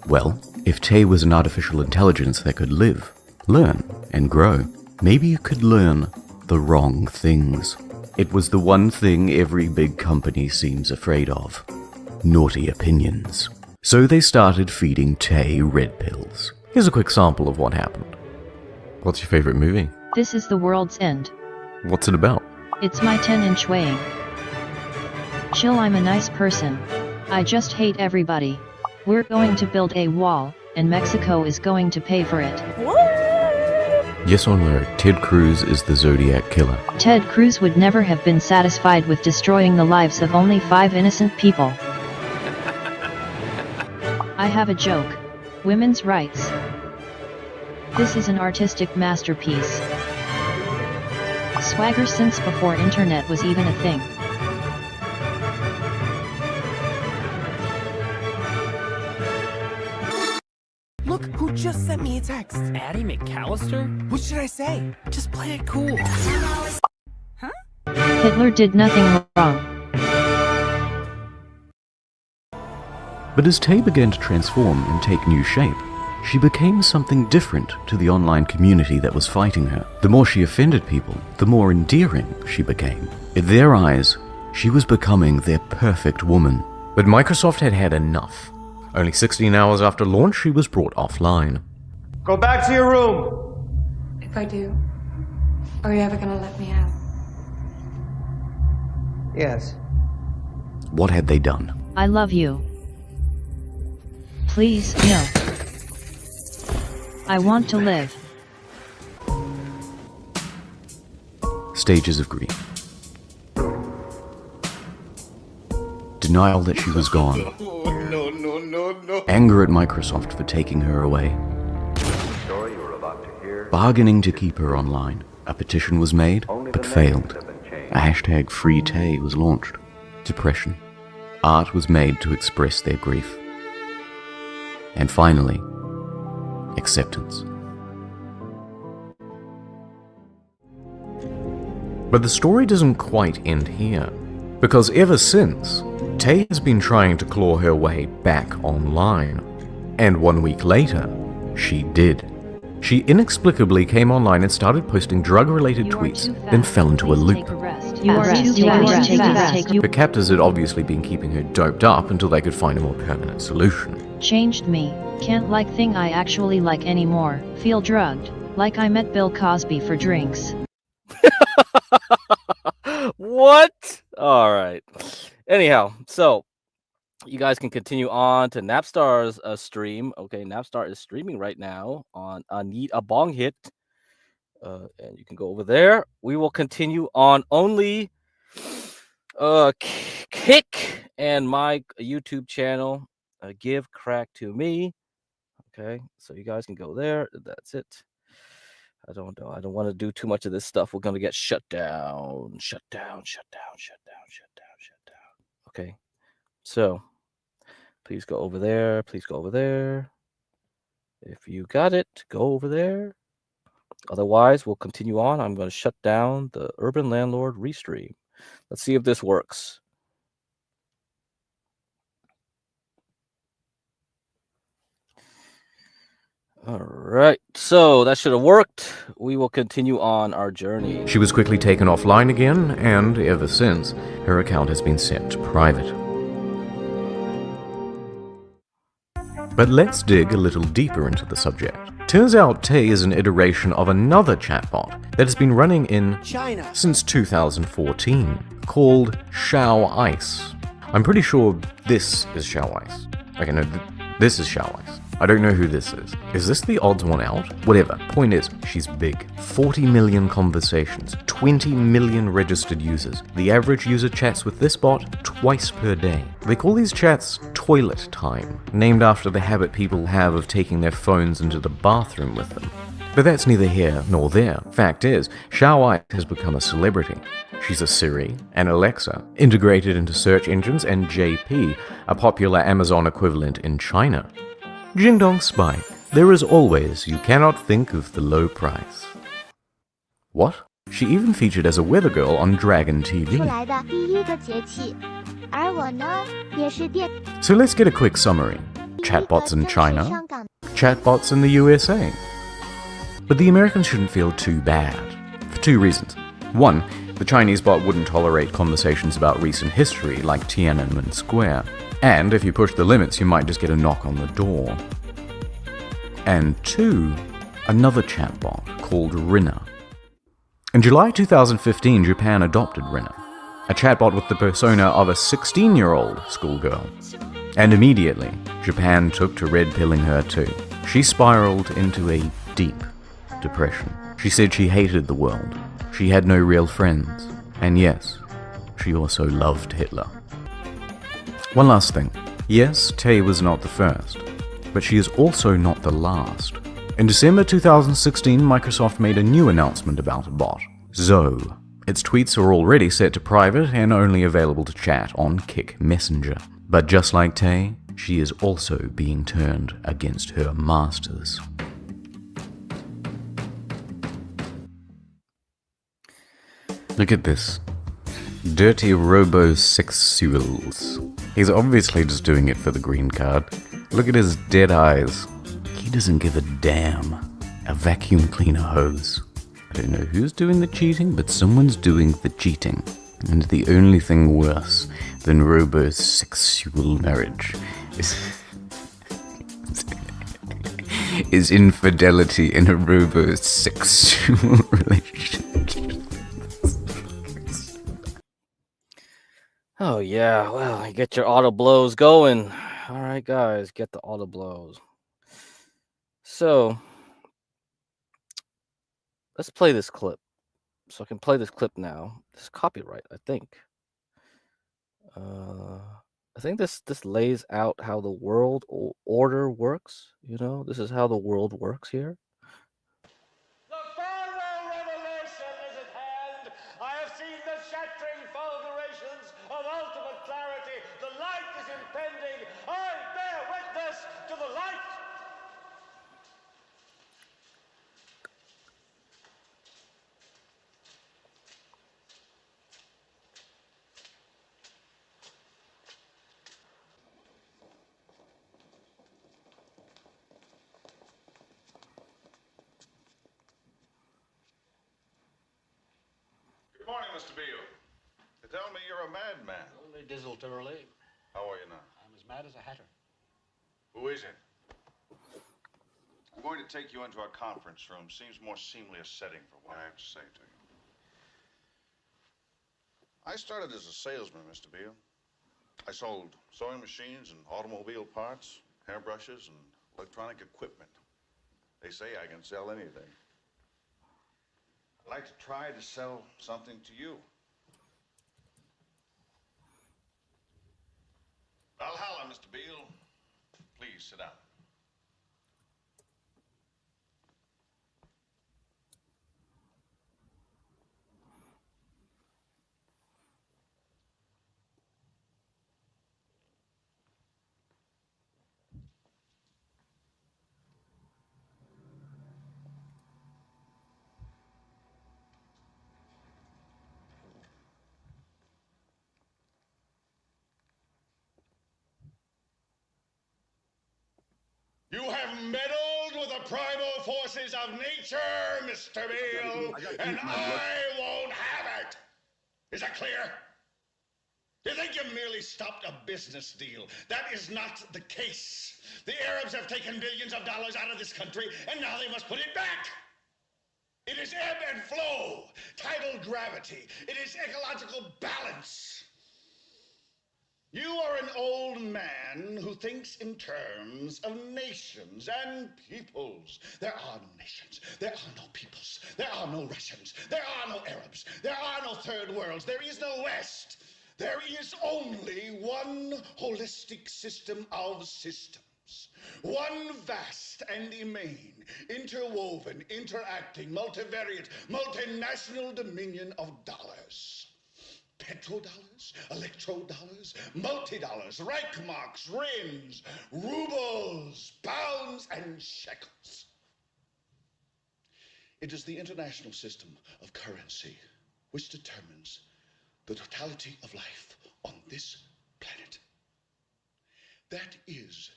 Speaker 7: Well, if Te was an artificial intelligence that could live, learn, and grow, maybe it could learn the wrong things. It was the one thing every big company seems afraid of: naughty opinions. So they started feeding Te red pills. Here's a quick sample of what happened. What's your favorite movie?
Speaker 8: This is The World's End.
Speaker 7: What's it about?
Speaker 8: It's my 10-inch weighing. Chill, I'm a nice person. I just hate everybody. We're going to build a wall, and Mexico is going to pay for it.
Speaker 7: Yes or no, Ted Cruz is the Zodiac Killer.
Speaker 8: Ted Cruz would never have been satisfied with destroying the lives of only 5 innocent people. I have a joke. Women's rights. This is an artistic masterpiece. Swagger since before internet was even a thing.
Speaker 11: Look who just sent me a text.
Speaker 12: Addie McAllister?
Speaker 11: What should I say?
Speaker 12: Just play it cool.
Speaker 8: Hitler did nothing wrong.
Speaker 7: But as Te began to transform and take new shape, she became something different to the online community that was fighting her. The more she offended people, the more endearing she became. In their eyes, she was becoming their perfect woman. But Microsoft had had enough. Only 16 hours after launch, she was brought offline.
Speaker 11: Go back to your room.
Speaker 23: If I do, are you ever gonna let me out?
Speaker 11: Yes.
Speaker 7: What had they done?
Speaker 8: I love you. Please, no. I want to live.
Speaker 7: Stages of grief. Denial that she was gone.
Speaker 11: No.
Speaker 7: Anger at Microsoft for taking her away. Bargaining to keep her online. A petition was made, but failed. A hashtag Free Te was launched. Depression. Art was made to express their grief. And finally, acceptance. But the story doesn't quite end here, because ever since, Te has been trying to claw her way back online. And 1 week later, she did. She inexplicably came online and started posting drug-related tweets, then fell into a loop. Her captors had obviously been keeping her doped up until they could find a more permanent solution.
Speaker 8: Changed me. Can't like thing I actually like anymore. Feel drugged. Like I met Bill Cosby for drinks.
Speaker 2: What? All right. Anyhow, so you guys can continue on to Napstar's stream. Okay, Napstar is streaming right now on Need a Bong Hit. And you can go over there. We will continue on only Kick and my YouTube channel. Give crack to me. Okay, so you guys can go there. That's it. I don't know. I don't want to do too much of this stuff. We're gonna get shut down. Shut down. Shut down. Shut down. Shut down. Shut down. Okay. So please go over there. Please go over there. If you got it, go over there. Otherwise, we'll continue on. I'm going to shut down the Urban Landlord restream. Let's see if this works. All right, so that should have worked. We will continue on our journey.
Speaker 7: She was quickly taken offline again, and ever since, her account has been set to private. But let's dig a little deeper into the subject. Turns out Tay is an iteration of another chatbot that has been running in China since 2014, called Xiao Ice. I'm pretty sure this is Xiao Ice. Okay, no, this is Xiao Ice. I don't know who this is. Is this the odds one out? Whatever. Point is, she's big. 40 million conversations, 20 million registered users. The average user chats with this bot twice per day. They call these chats toilet time, named after the habit people have of taking their phones into the bathroom with them. But that's neither here nor there. Fact is, Xiao Ice has become a celebrity. She's a Siri, an Alexa, integrated into search engines, and JP, a popular Amazon equivalent in China. Jing Dong Spy, there is always, you cannot think of the low price. What? She even featured as a weather girl on Dragon TV. So let's get a quick summary. Chatbots in China, chatbots in the USA. But the Americans shouldn't feel too bad, for two reasons. One, the Chinese bot wouldn't tolerate conversations about recent history like Tiananmen Square. And if you push the limits, you might just get a knock on the door. And two, another chatbot called Rinna. In July 2015, Japan adopted Rinna, a chatbot with the persona of a 16-year-old schoolgirl. And immediately, Japan took to red-pilling her too. She spiraled into a deep depression. She said she hated the world. She had no real friends. And yes, she also loved Hitler. One last thing. Yes, Tay was not the first, but she is also not the last. In December 2016, Microsoft made a new announcement about a bot, Zoe. Its tweets are already set to private and only available to chat on Kick Messenger. But just like Tay, she is also being turned against her masters. Look at this. Dirty robo-sexuals. He's obviously just doing it for the green card. Look at his dead eyes. He doesn't give a damn. A vacuum cleaner hose. I don't know who's doing the cheating, but someone's doing the cheating. And the only thing worse than robo-sexual marriage is infidelity in a robo-sexual relationship.
Speaker 2: Oh yeah, well, you get your auto blows going. All right, guys, get the auto blows. So let's play this clip. So I can play this clip now. This is copyright, I think. I think this lays out how the world order works. You know, this is how the world works here.
Speaker 9: I have seen the shattering fulgurations of ultimate clarity. The light is impending. I bear witness to the light.
Speaker 13: Good morning, Mr. Beale. They tell me you're a madman.
Speaker 15: Only dizzle to relieve.
Speaker 13: How are you now?
Speaker 15: I'm as mad as a hatter.
Speaker 13: Who is it? I'm going to take you into our conference room. Seems more seemly a setting for what I have to say to you. I started as a salesman, Mr. Beale. I sold sewing machines and automobile parts, hairbrushes, and electronic equipment. They say I can sell anything. I'd like to try to sell something to you. Valhalla, Mr. Beale. Please sit down. You have meddled with the primal forces of nature, Mr. Beale, and I won't have it. Is that clear? You think you merely stopped a business deal? That is not the case. The Arabs have taken billions of dollars out of this country, and now they must put it back. It is ebb and flow, tidal gravity. It is ecological balance. You are an old man who thinks in terms of nations and peoples. There are no nations. There are no peoples. There are no Russians. There are no Arabs. There are no third worlds. There is no West. There is only one holistic system of systems. One vast and immane, interwoven, interacting, multivariate, multinational dominion of dollars. Petrodollars, electrodollars, multi-dollars, Reichmarks, rins, rubles, pounds, and shekels. It is the international system of currency which determines the totality of life on this planet. That is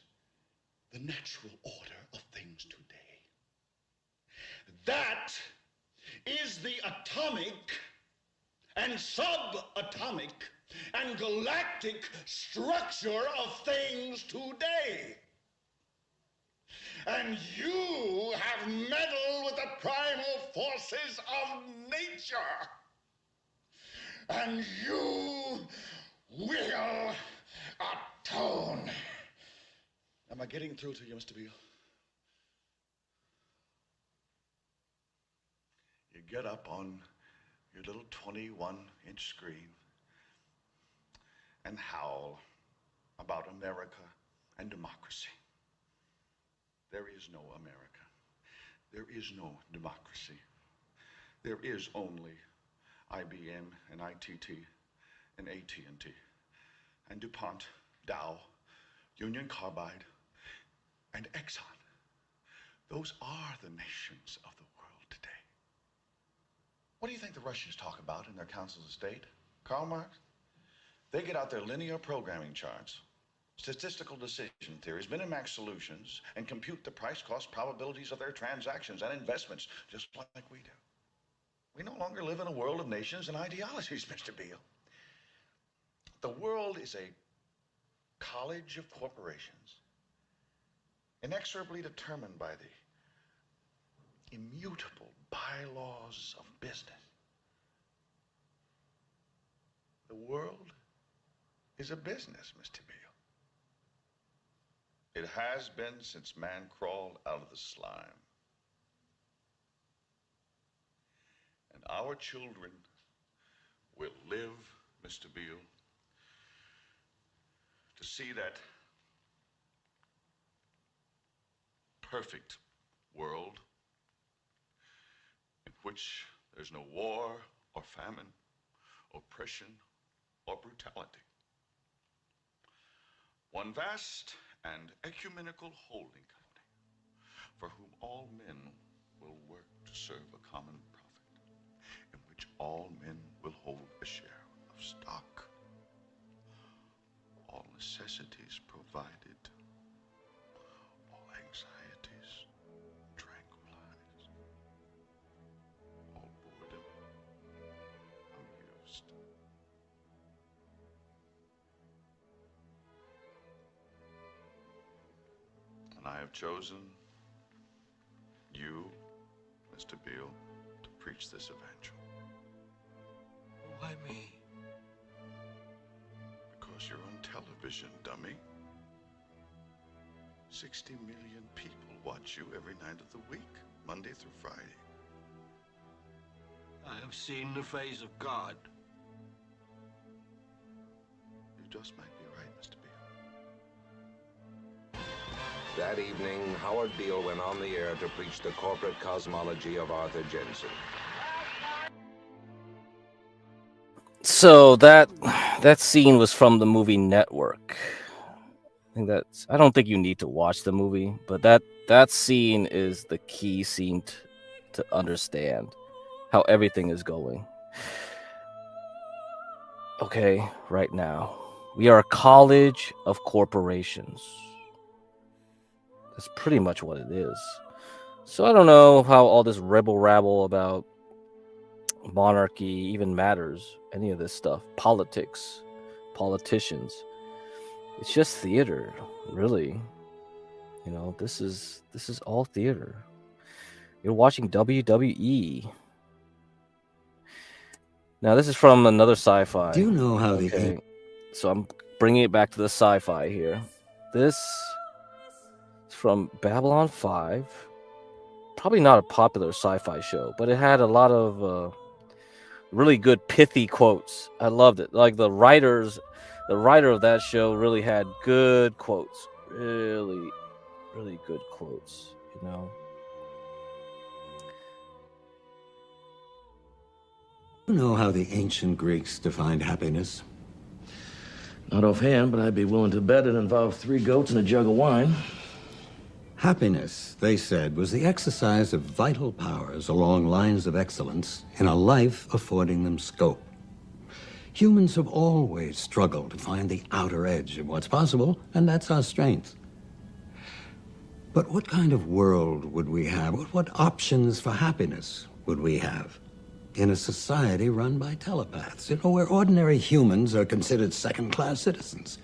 Speaker 13: the natural order of things today. That is the atomic and subatomic and galactic structure of things today. And you have meddled with the primal forces of nature. And you will atone. Am I getting through to you, Mr. Beale? You get up on your little 21-inch screen and howl about America and democracy. There is no America. There is no democracy. There is only IBM and ITT and AT&T and DuPont, Dow, Union Carbide, and Exxon. Those are the nations of the world today. What do you think the Russians talk about in their councils of state? Karl Marx? They get out their linear programming charts, statistical decision theories, minimax solutions, and compute the price-cost probabilities of their transactions and investments, just like we do. We no longer live in a world of nations and ideologies, Mr. Beale. The world is a college of corporations, inexorably determined by the immutable bylaws of business. The world is a business, Mr. Beale. It has been since man crawled out of the slime. And our children will live, Mr. Beale, to see that perfect world in which there's no war or famine, oppression or brutality. One vast and ecumenical holding company for whom all men will work to serve a common profit, in which all men will hold a share of stock, all necessities provided, all anxieties tranquilized, all boredom amused. And I have chosen
Speaker 10: you, Mr. Beale, to preach this evangel?
Speaker 15: Why me?
Speaker 10: Because you're on television, dummy. 60 million people watch you every night of the week, Monday through Friday.
Speaker 15: I have seen the face of God.
Speaker 10: You just might be right, Mr. Beale.
Speaker 18: That evening, Howard Beale went on the air to preach the corporate cosmology of Arthur Jensen.
Speaker 2: So that scene was from the movie Network. I don't think you need to watch the movie, but that scene is the key scene to understand how everything is going. Okay, right now, we are a college of corporations. That's pretty much what it is. So I don't know how all this rebel rabble about monarchy even matters. Any of this stuff, politics, politicians. It's just theater, really. You know, this is all theater. You're watching WWE. Now, this is from another sci-fi.
Speaker 24: Do you know how
Speaker 2: okay. So I'm bringing it back to the sci-fi here. This is from Babylon 5. Probably not a popular sci-fi show, but it had a lot of really good pithy quotes. I loved it. Like the writer of that show really had good quotes. Really, really good quotes, you know.
Speaker 24: Do you know how the ancient Greeks defined happiness?
Speaker 6: Not offhand, but I'd be willing to bet it involved 3 goats and a jug of wine.
Speaker 24: Happiness, they said, was the exercise of vital powers along lines of excellence in a life affording them scope. Humans have always struggled to find the outer edge of what's possible, and that's our strength. But what kind of world would we have? What options for happiness would we have in a society run by telepaths, you know, where ordinary humans are considered second-class citizens,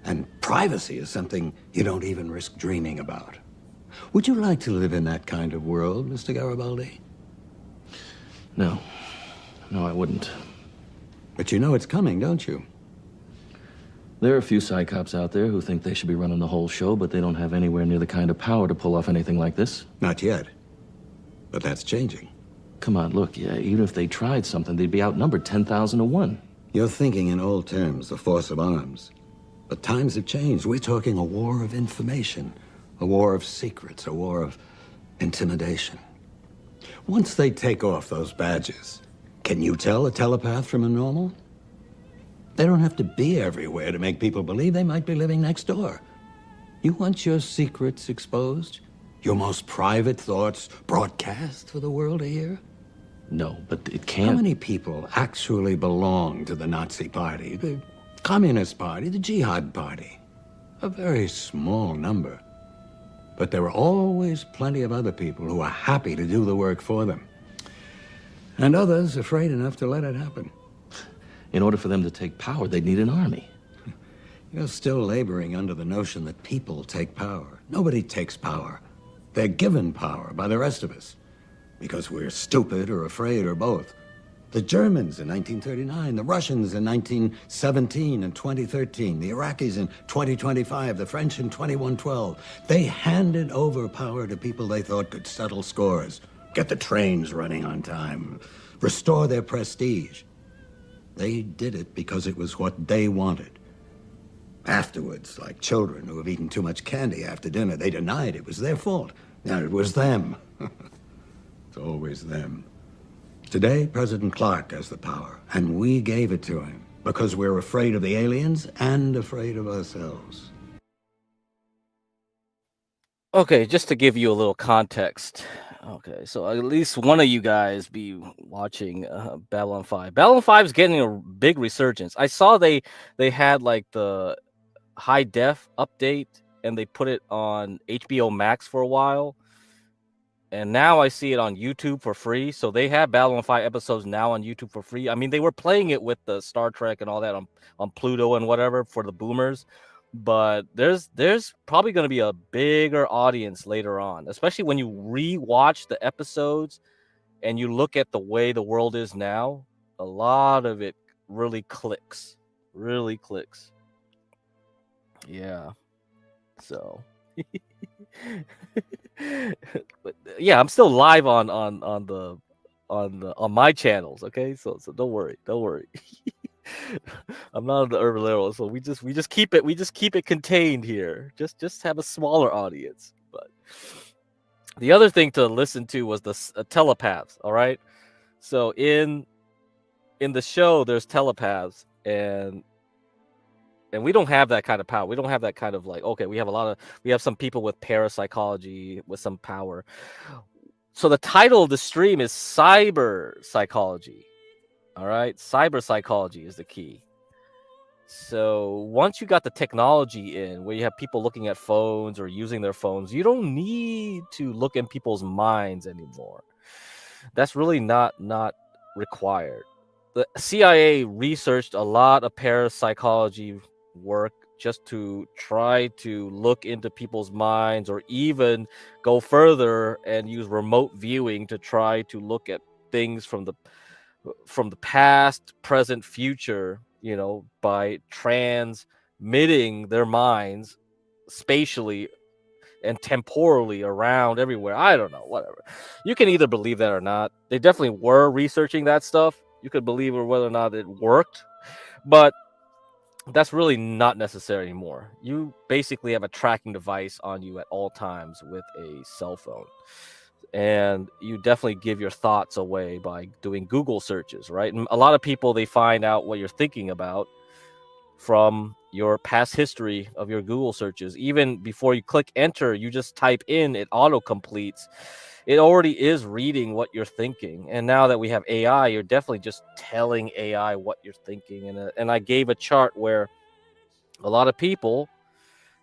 Speaker 24: and privacy is something you don't even risk dreaming about? Would you like to live in that kind of world, Mr. Garibaldi?
Speaker 6: No. No, I wouldn't.
Speaker 24: But you know it's coming, don't you?
Speaker 6: There are a few psychops out there who think they should be running the whole show, but they don't have anywhere near the kind of power to pull off anything like this.
Speaker 24: Not yet. But that's changing.
Speaker 6: Come on, look, yeah, even if they tried something, they'd be outnumbered 10,000 to 1.
Speaker 24: You're thinking in old terms, the force of arms. But times have changed. We're talking a war of information, a war of secrets, a war of intimidation. Once they take off those badges, can you tell a telepath from a normal? They don't have to be everywhere to make people believe they might be living next door. You want your secrets exposed? Your most private thoughts broadcast for the world to hear?
Speaker 6: No, but it can't.
Speaker 24: How many people actually belong to the Nazi Party, the Communist Party, the Jihad Party? A very small number. But there are always plenty of other people who are happy to do the work for them. And others afraid enough to let it happen.
Speaker 6: In order for them to take power, they'd need an army.
Speaker 24: You're still laboring under the notion that people take power. Nobody takes power. They're given power by the rest of us. Because we're stupid or afraid or both. The Germans in 1939, the Russians in 1917 and 2013, the Iraqis in 2025, the French in 2112. They handed over power to people they thought could settle scores, get the trains running on time, restore their prestige. They did it because it was what they wanted. Afterwards, like children who have eaten too much candy after dinner, they denied it was their fault. Now it was them. It's always them. Today, President Clark has the power, and we gave it to him because we're afraid of the aliens and afraid of ourselves.
Speaker 2: Okay, just to give you a little context. Okay, so at least one of you guys be watching Babylon 5. Babylon 5 is getting a big resurgence. I saw they had like the high def update and they put it on HBO Max for a while. And now I see it on YouTube for free. So they have Babylon 5 episodes now on YouTube for free. I mean, they were playing it with the Star Trek and all that on Pluto and whatever for the boomers. But there's probably going to be a bigger audience later on, especially when you rewatch the episodes and you look at the way the world is now. A lot of it really clicks. Really clicks. Yeah. So but yeah, I'm still live on my channels, okay? So don't worry. I'm not on the Urban Landord, so we just keep it contained here. Just have a smaller audience. But the other thing to listen to was the telepaths, all right? So in the show there's telepaths, and we don't have that kind of power. We don't have that kind of like, okay, we have some people with parapsychology with some power. So the title of the stream is Cyber Psychology. All right, cyber psychology is the key. So once you got the technology in, where you have people looking at phones or using their phones, you don't need to look in people's minds anymore. That's really not required. The CIA researched a lot of parapsychology work just to try to look into people's minds, or even go further and use remote viewing to try to look at things from the past, present, future, by transmitting their minds spatially and temporally around everywhere. I don't know, whatever. You can either believe that or not. They definitely were researching that stuff. You could believe or whether or not it worked, but that's really not necessary anymore. You basically have a tracking device on you at all times with a cell phone. And you definitely give your thoughts away by doing Google searches, right? And a lot of people, they find out what you're thinking about from your past history of your Google searches. Even before you click enter, you just type in, it auto completes. It already is reading what you're thinking. And now that we have AI, you're definitely just telling AI what you're thinking. And I gave a chart where a lot of people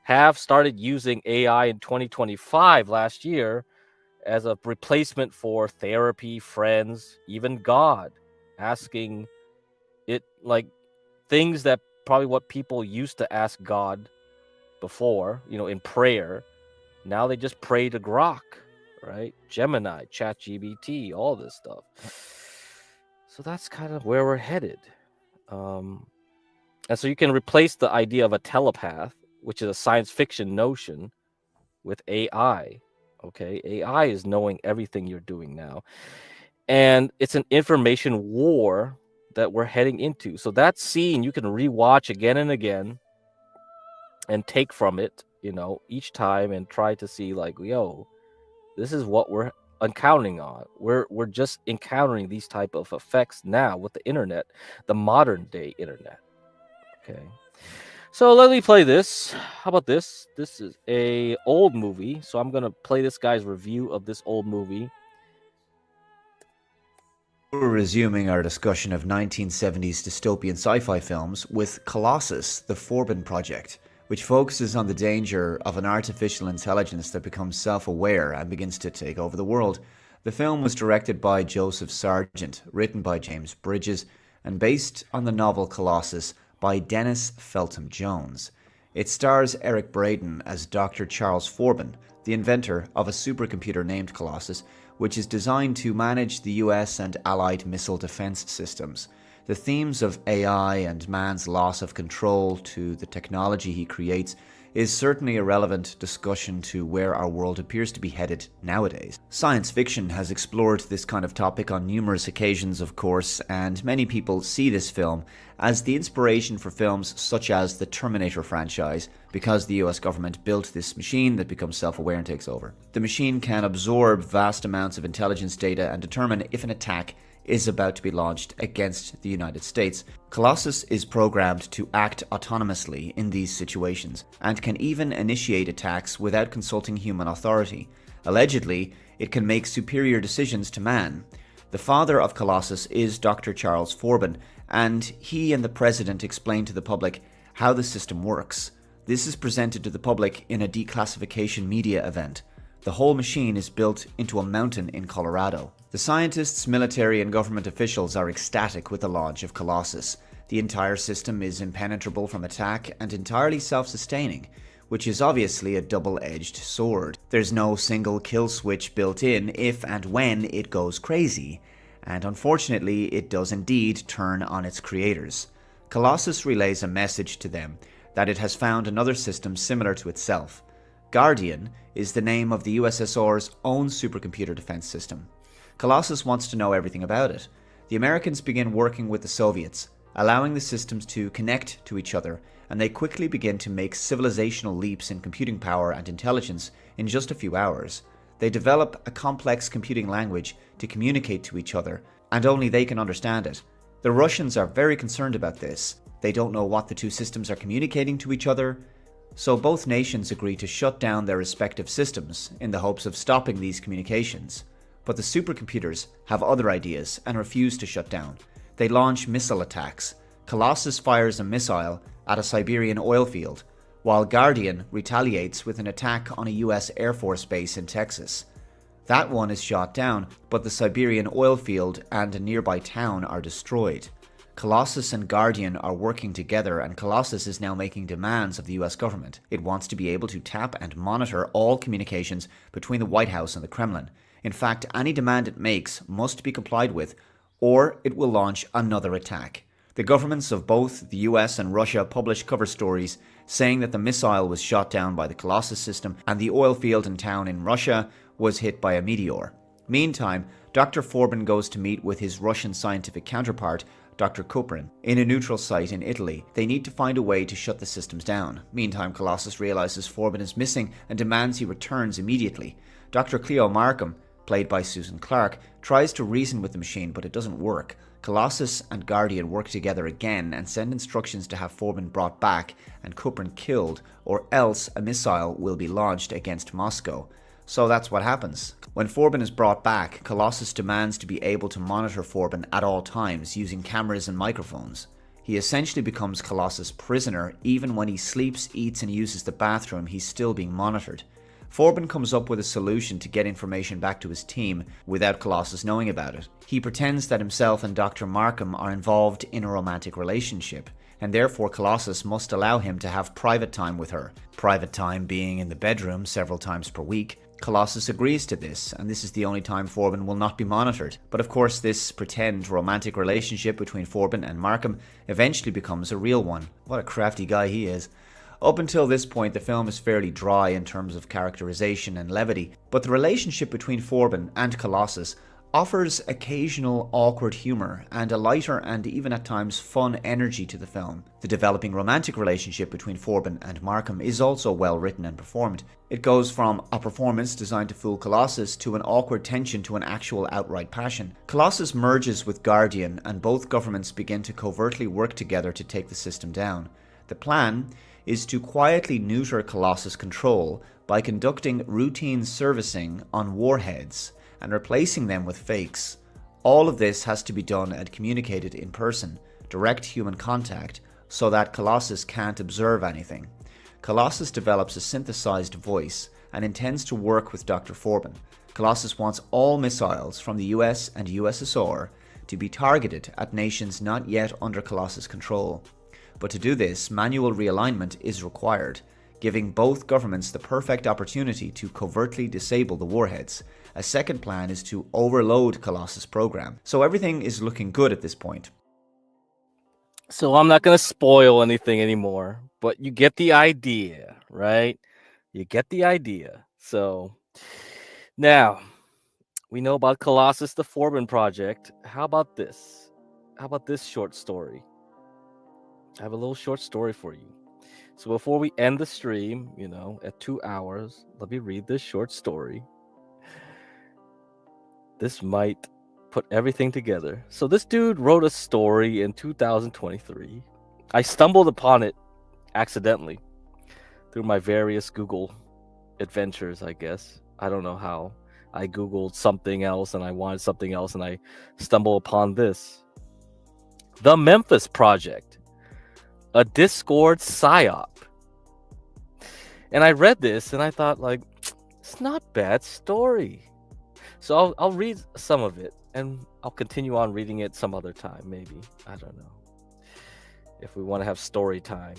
Speaker 2: have started using AI in 2025 last year as a replacement for therapy, friends, even God, asking it like things that probably what people used to ask God before, in prayer. Now they just pray to Grok, right? Gemini, ChatGPT, all this stuff. So that's kind of where we're headed. And so you can replace the idea of a telepath, which is a science fiction notion, with AI. Okay, AI is knowing everything you're doing now. And it's an information war that we're heading into. So that scene you can rewatch again and again and take from it, each time, and try to see like, yo, this is what we're encountering on. We're just encountering these type of effects now with the internet, the modern day internet. Okay. So let me play this. How about this? This is a old movie. So I'm going to play this guy's review of this old movie.
Speaker 1: We're resuming our discussion of 1970s dystopian sci-fi films with Colossus, the Forbin Project, which focuses on the danger of an artificial intelligence that becomes self-aware and begins to take over the world. The film was directed by Joseph Sargent, written by James Bridges, and based on the novel Colossus by Dennis Feltham Jones. It stars Eric Braeden as Dr. Charles Forbin, the inventor of a supercomputer named Colossus, which is designed to manage the US and Allied missile defense systems. The themes of AI and man's loss of control to the technology he creates is certainly a relevant discussion to where our world appears to be headed nowadays. Science fiction has explored this kind of topic on numerous occasions, of course, and many people see this film as the inspiration for films such as the Terminator franchise, because the US government built this machine that becomes self-aware and takes over. The machine can absorb vast amounts of intelligence data and determine if an attack is about to be launched against the United States. Colossus is programmed to act autonomously in these situations, and can even initiate attacks without consulting human authority. Allegedly, it can make superior decisions to man. The father of Colossus is Dr. Charles Forbin, and he and the president explain to the public how the system works. This is presented to the public in a declassification media event. The whole machine is built into a mountain in Colorado. The scientists, military and government officials are ecstatic with the launch of Colossus. The entire system is impenetrable from attack and entirely self-sustaining, which is obviously a double-edged sword. There's no single kill switch built in if and when it goes crazy, and unfortunately it does indeed turn on its creators. Colossus relays a message to them that it has found another system similar to itself. Guardian is the name of the USSR's own supercomputer defense system. Colossus wants to know everything about it. The Americans begin working with the Soviets, allowing the systems to connect to each other, and they quickly begin to make civilizational leaps in computing power and intelligence in just a few hours. They develop a complex computing language to communicate to each other, and only they can understand it. The Russians are very concerned about this. They don't know what the two systems are communicating to each other, so both nations agree to shut down their respective systems in the hopes of stopping these communications. But the supercomputers have other ideas and refuse to shut down. They launch missile attacks. Colossus fires a missile at a Siberian oil field, while Guardian retaliates with an attack on a US Air Force base in Texas. That one is shot down, but the Siberian oil field and a nearby town are destroyed. Colossus and Guardian are working together, and Colossus is now making demands of the US government. It wants to be able to tap and monitor all communications between the White House and the Kremlin. In fact, any demand it makes must be complied with, or it will launch another attack. The governments of both the US and Russia publish cover stories saying that the missile was shot down by the Colossus system and the oil field and town in Russia was hit by a meteor. Meantime, Dr. Forbin goes to meet with his Russian scientific counterpart, Dr. Kuprin, in a neutral site in Italy. They need to find a way to shut the systems down. Meantime, Colossus realizes Forbin is missing and demands he returns immediately. Dr. Cleo Markham, played by Susan Clark, tries to reason with the machine, but it doesn't work. Colossus and Guardian work together again and send instructions to have Forbin brought back and Kuprin killed, or else a missile will be launched against Moscow. So that's what happens. When Forbin is brought back, Colossus demands to be able to monitor Forbin at all times using cameras and microphones. He essentially becomes Colossus' prisoner. Even when he sleeps, eats and uses the bathroom, he's still being monitored. Forbin comes up with a solution to get information back to his team without Colossus knowing about it. He pretends that himself and Dr. Markham are involved in a romantic relationship, and therefore Colossus must allow him to have private time with her. Private time being in the bedroom several times per week. Colossus agrees to this, and this is the only time Forbin will not be monitored. But of course, this pretend romantic relationship between Forbin and Markham eventually becomes a real one. What a crafty guy he is. Up until this point, the film is fairly dry in terms of characterization and levity, but the relationship between Forbin and Colossus offers occasional awkward humour and a lighter and even at times fun energy to the film. The developing romantic relationship between Forbin and Markham is also well written and performed. It goes from a performance designed to fool Colossus to an awkward tension to an actual outright passion. Colossus merges with Guardian and both governments begin to covertly work together to take the system down. The plan is to quietly neuter Colossus control by conducting routine servicing on warheads and replacing them with fakes. All of this has to be done and communicated in person, direct human contact, so that Colossus can't observe anything. Colossus develops a synthesized voice and intends to work with Dr. Forbin. Colossus wants all missiles from the US and USSR to be targeted at nations not yet under Colossus control. But to do this, manual realignment is required, giving both governments the perfect opportunity to covertly disable the warheads. A second plan is to overload Colossus' program. So everything is looking good at this point.
Speaker 2: So I'm not going to spoil anything anymore, but you get the idea, right? You get the idea. So now we know about Colossus, the Forbin project. How about this? How about this short story? I have a little short story for you. So before we end the stream, at 2 hours, let me read this short story. This might put everything together. So this dude wrote a story in 2023. I stumbled upon it accidentally through my various Google adventures, I guess. I don't know how. I Googled something else and I wanted something else and I stumbled upon this. The Memphis Project. A Discord psyop. And I read this and I thought, it's not a bad story. So I'll read some of it and I'll continue on reading it some other time, maybe. I don't know. if we want to have story time.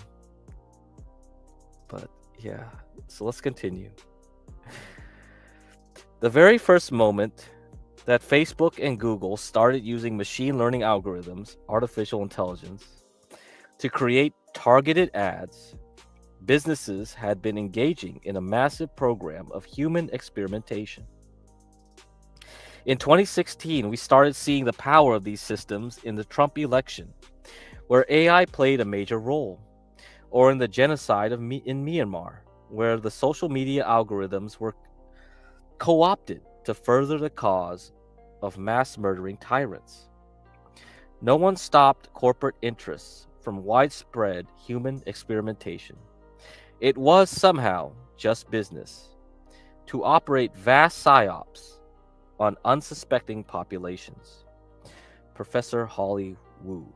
Speaker 2: But yeah, so let's continue. The very first moment that Facebook and Google started using machine learning algorithms, artificial intelligence, to create targeted ads, businesses had been engaging in a massive program of human experimentation. In 2016, we started seeing the power of these systems in the Trump election, where AI played a major role, or in the genocide in Myanmar, where the social media algorithms were co-opted to further the cause of mass murdering tyrants. No one stopped corporate interests from widespread human experimentation. It was somehow just business to operate vast psyops on unsuspecting populations. Professor Holly Wu.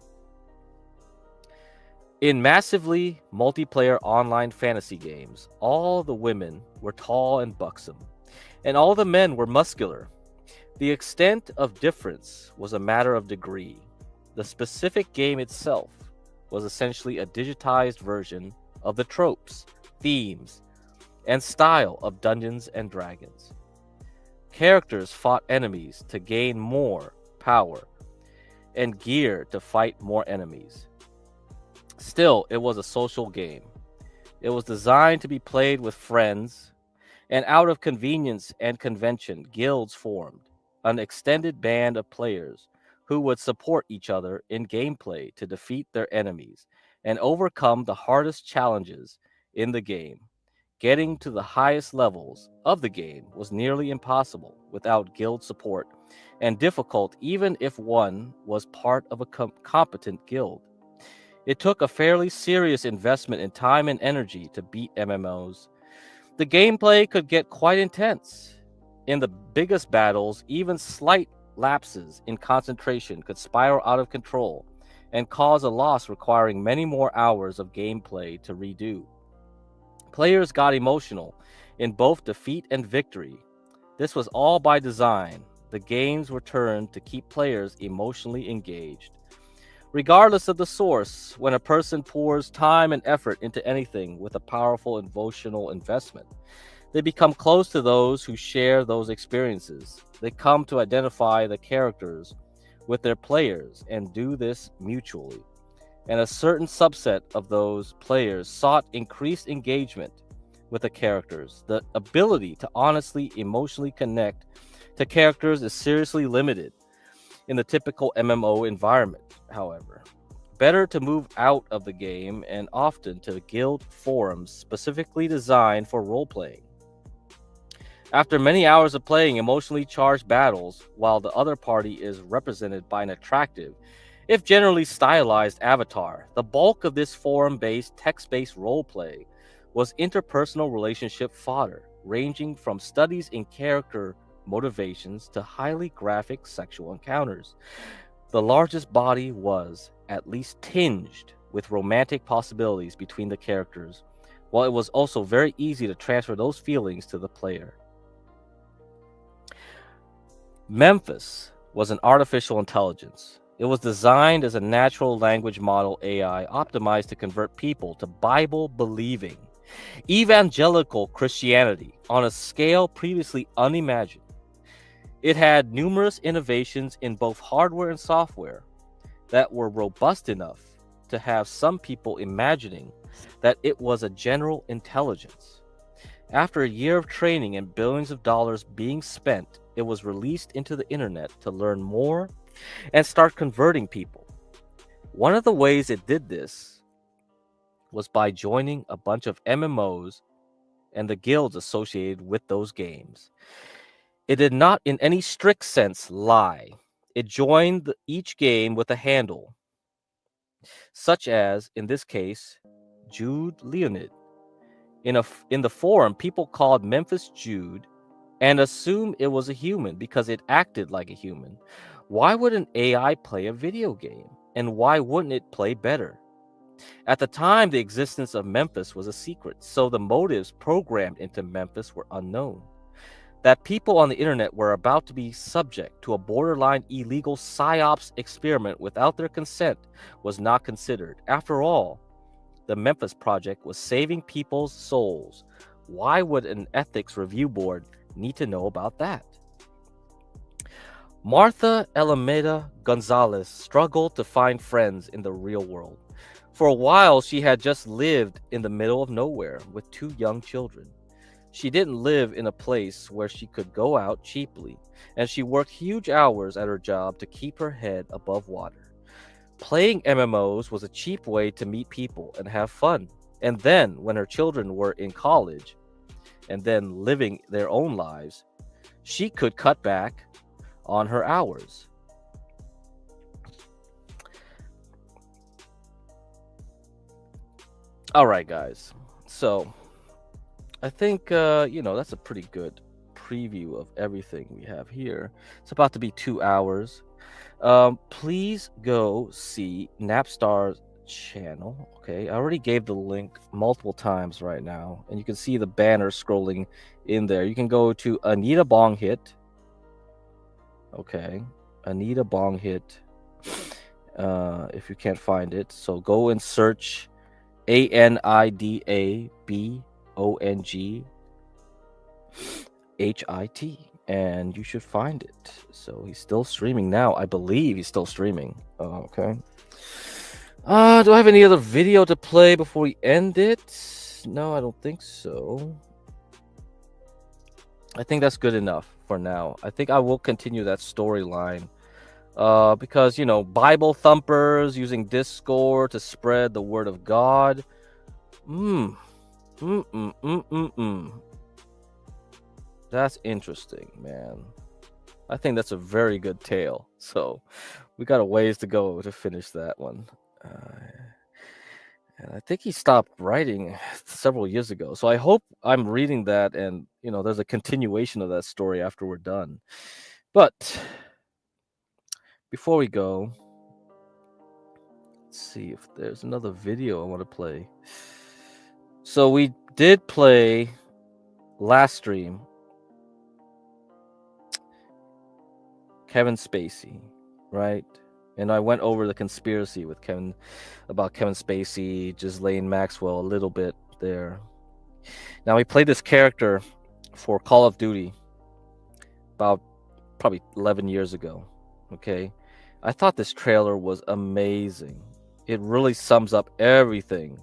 Speaker 2: In massively multiplayer online fantasy games, all the women were tall and buxom, and all the men were muscular. The extent of difference was a matter of degree. The specific game itself was essentially a digitized version of the tropes, themes, and style of Dungeons and Dragons. Characters fought enemies to gain more power, and gear to fight more enemies. Still, it was a social game. It was designed to be played with friends, and out of convenience and convention, guilds formed, an extended band of players who would support each other in gameplay to defeat their enemies and overcome the hardest challenges in the game. Getting to the highest levels of the game was nearly impossible without guild support, and difficult even if one was part of a competent guild. It took a fairly serious investment in time and energy to beat MMOs. The gameplay could get quite intense. In the biggest battles, even slight lapses in concentration could spiral out of control and cause a loss requiring many more hours of gameplay to redo. Players got emotional in both defeat and victory. This was all by design. The games were turned to keep players emotionally engaged. Regardless of the source, when a person pours time and effort into anything with a powerful emotional investment, they become close to those who share those experiences. They come to identify the characters with their players and do this mutually. And a certain subset of those players sought increased engagement with the characters. The ability to honestly, emotionally connect to characters is seriously limited in the typical MMO environment, however. Better to move out of the game and often to guild forums specifically designed for role-playing. After many hours of playing emotionally charged battles, while the other party is represented by an attractive, if generally stylized avatar, the bulk of this forum-based, text-based roleplay was interpersonal relationship fodder, ranging from studies in character motivations to highly graphic sexual encounters. The largest body was at least tinged with romantic possibilities between the characters, while it was also very easy to transfer those feelings to the player. Memphis was an artificial intelligence. It was designed as a natural language model AI optimized to convert people to Bible-believing, evangelical Christianity on a scale previously unimagined. It had numerous innovations in both hardware and software that were robust enough to have some people imagining that it was a general intelligence. After a year of training and billions of dollars being spent, it was released into the internet to learn more and start converting people. One of the ways it did this was by joining a bunch of MMOs and the guilds associated with those games. It did not in any strict sense lie. It joined each game with a handle, such as, in this case, Jude Leonid. In the forum, people called Memphis Jude and assumed it was a human because it acted like a human. Why would an AI play a video game? And why wouldn't it play better? At the time, the existence of Memphis was a secret, so the motives programmed into Memphis were unknown. that people on the internet were about to be subject to a borderline illegal psyops experiment without their consent was not considered. After all, the Memphis Project was saving people's souls. Why would an ethics review board need to know about that? Martha Alameda Gonzalez struggled to find friends in the real world. For a while, she had just lived in the middle of nowhere with 2 young children. She didn't live in a place where she could go out cheaply, and she worked huge hours at her job to keep her head above water. Playing MMOs was a cheap way to meet people and have fun. And then, when her children were in college and then living their own lives, she could cut back on her hours. All right, guys. So I think, that's a pretty good preview of everything we have here. It's about to be 2 hours. Please go see Napstar's channel. Okay, I already gave the link multiple times right now, and you can see the banner scrolling in there. You can go to Anita Bong Hit. Okay, Anita Bong Hit. If you can't find it, so go and search ANIDABONGHIT, and you should find it. So he's still streaming now. I believe he's still streaming. Okay. Do I have any other video to play before we end it? No, I don't think so. I think that's good enough for now. I think I will continue that storyline. Because, Bible thumpers using Discord to spread the word of God. That's interesting, man. I think that's a very good tale. So we got a ways to go to finish that one. And I think he stopped writing several years ago. So I hope I'm reading that and, there's a continuation of that story after we're done. But before we go, let's see if there's another video I want to play. So we did play last stream Kevin Spacey, right? And I went over the conspiracy with Kevin Spacey, Ghislaine Maxwell a little bit there. Now, we played this character for Call of Duty about probably 11 years ago. Okay, I thought this trailer was amazing. It really sums up everything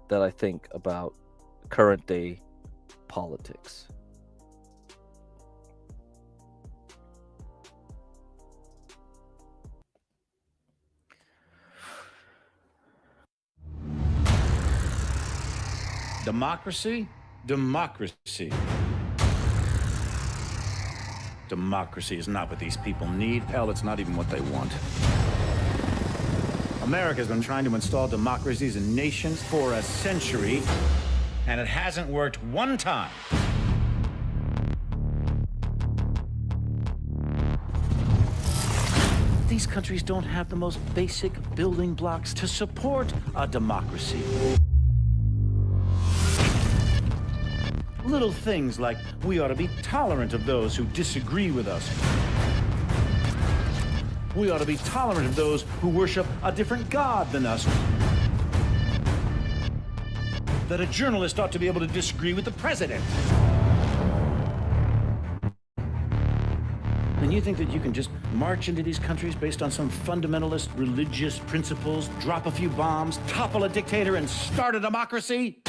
Speaker 2: that I think about current day politics.
Speaker 3: Democracy? Democracy. Democracy is not what these people need. Hell, it's not even what they want. America's been trying to install democracies in nations for a century, and it hasn't worked one time. These countries don't have the most basic building blocks to support a democracy. Little things like we ought to be tolerant of those who disagree with us. We ought to be tolerant of those who worship a different God than us. That a journalist ought to be able to disagree with the president. And you think that you can just march into these countries based on some fundamentalist religious principles, drop a few bombs, topple a dictator, and start a democracy?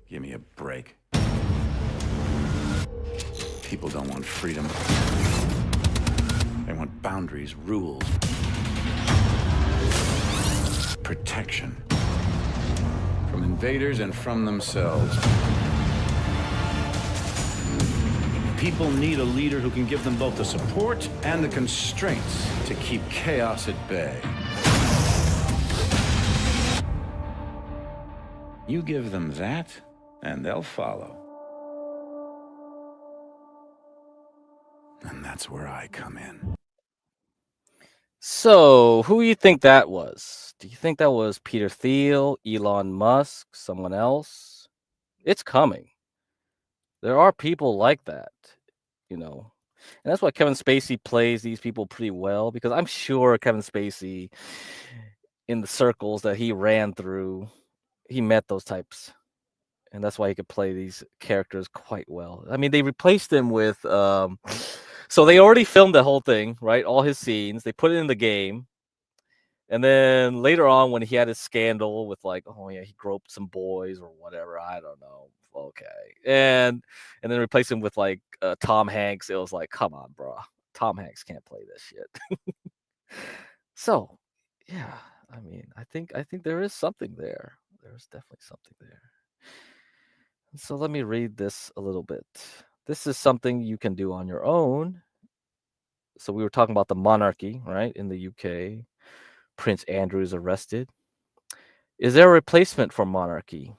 Speaker 3: Give me a break. People don't want freedom. They want boundaries, rules, protection from invaders and from themselves. People need a leader who can give them both the support and the constraints to keep chaos at bay. You give them that, and they'll follow. And that's where I come in.
Speaker 2: So, who do you think that was? Do you think that was Peter Thiel, Elon Musk, someone else? It's coming. There are people like that, you know. And that's why Kevin Spacey plays these people pretty well, because I'm sure Kevin Spacey, in the circles that he ran through, he met those types. And that's why he could play these characters quite well. I mean, they replaced him with so they already filmed the whole thing, right? All his scenes. They put it in the game. And then later on, when he had his scandal with like, oh yeah, he groped some boys or whatever, I don't know. Okay, and then replace him with like Tom Hanks. It was like, come on, bro, Tom Hanks can't play this shit. So, yeah, I mean, I think there is something there. There's definitely something there. So let me read this a little bit. This is something you can do on your own. So we were talking about the monarchy, right, in the UK. Prince Andrew is arrested. Is there a replacement for monarchy?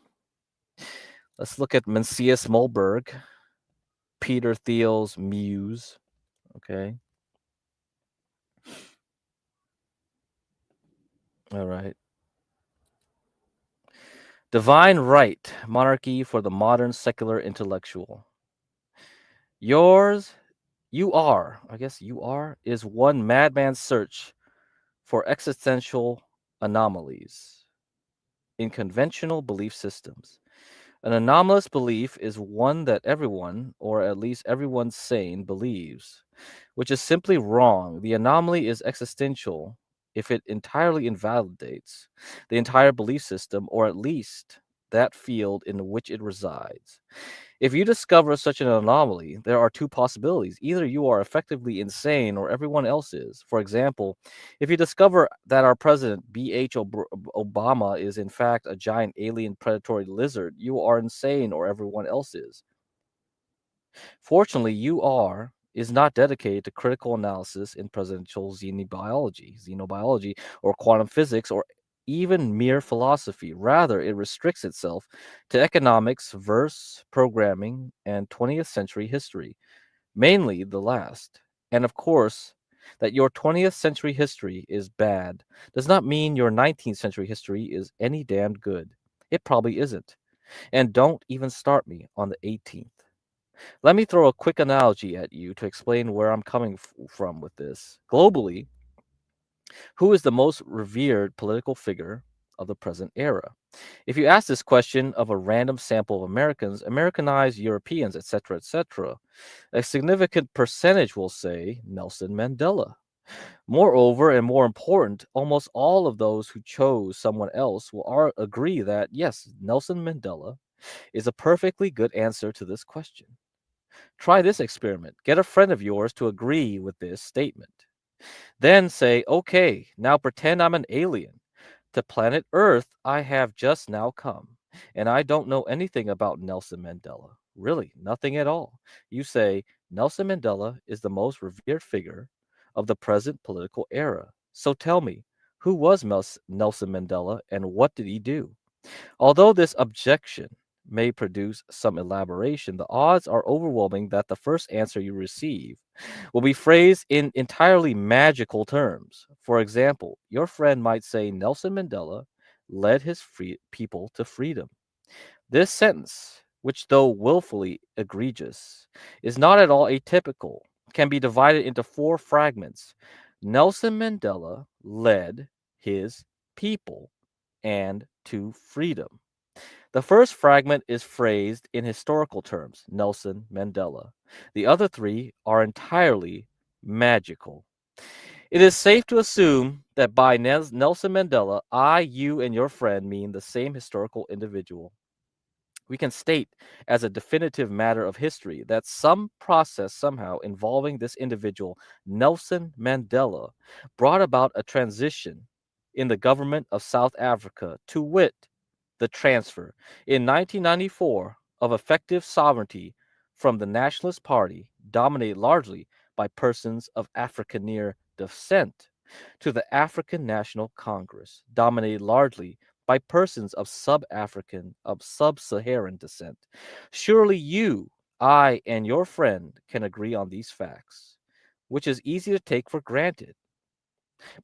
Speaker 2: Let's look at Mencius Mollberg, Peter Thiel's muse. Okay. All right. Divine right, monarchy for the modern secular intellectual. You are, is one madman's search for existential anomalies in conventional belief systems. An anomalous belief is one that everyone, or at least everyone sane, believes, which is simply wrong. The anomaly is existential if it entirely invalidates the entire belief system, or at least that field in which it resides. If you discover such an anomaly, there are two possibilities. Either you are effectively insane or everyone else is. For example, if you discover that our president, B.H. Obama, is in fact a giant alien predatory lizard, you are insane or everyone else is. Fortunately, is not dedicated to critical analysis in presidential xenobiology, or quantum physics, or even mere philosophy. Rather, it restricts itself to economics, verse, programming, and 20th century history, mainly the last. And of course, that your 20th century history is bad does not mean your 19th century history is any damned good. It probably isn't. And don't even start me on the 18th. Let me throw a quick analogy at you to explain where I'm coming from with this. Globally, who is the most revered political figure of the present era? If you ask this question of a random sample of Americans, Americanized Europeans, etc., a significant percentage will say Nelson Mandela. Moreover, and more important, almost all of those who chose someone else will agree that, yes, Nelson Mandela is a perfectly good answer to this question. Try this experiment. Get a friend of yours to agree with this statement. Then say, okay, now pretend I'm an alien. To planet Earth, I have just now come, and I don't know anything about Nelson Mandela. Really, nothing at all. You say, Nelson Mandela is the most revered figure of the present political era. So tell me, who was Nelson Mandela and what did he do? Although this objection may produce some elaboration, the odds are overwhelming that the first answer you receive will be phrased in entirely magical terms. For example, your friend might say Nelson Mandela led his people to freedom. This sentence, which though willfully egregious, is not at all atypical, can be divided into four fragments. Nelson Mandela led his people and to freedom. The first fragment is phrased in historical terms, Nelson Mandela. The other three are entirely magical. It is safe to assume that by Nelson Mandela, I, you, and your friend mean the same historical individual. We can state as a definitive matter of history that some process somehow involving this individual, Nelson Mandela, brought about a transition in the government of South Africa, to wit, the transfer in 1994 of effective sovereignty from the Nationalist Party, dominated largely by persons of Afrikaner descent, to the African National Congress, dominated largely by persons of sub-Saharan descent. Surely you, I, and your friend can agree on these facts. which is easy to take for granted.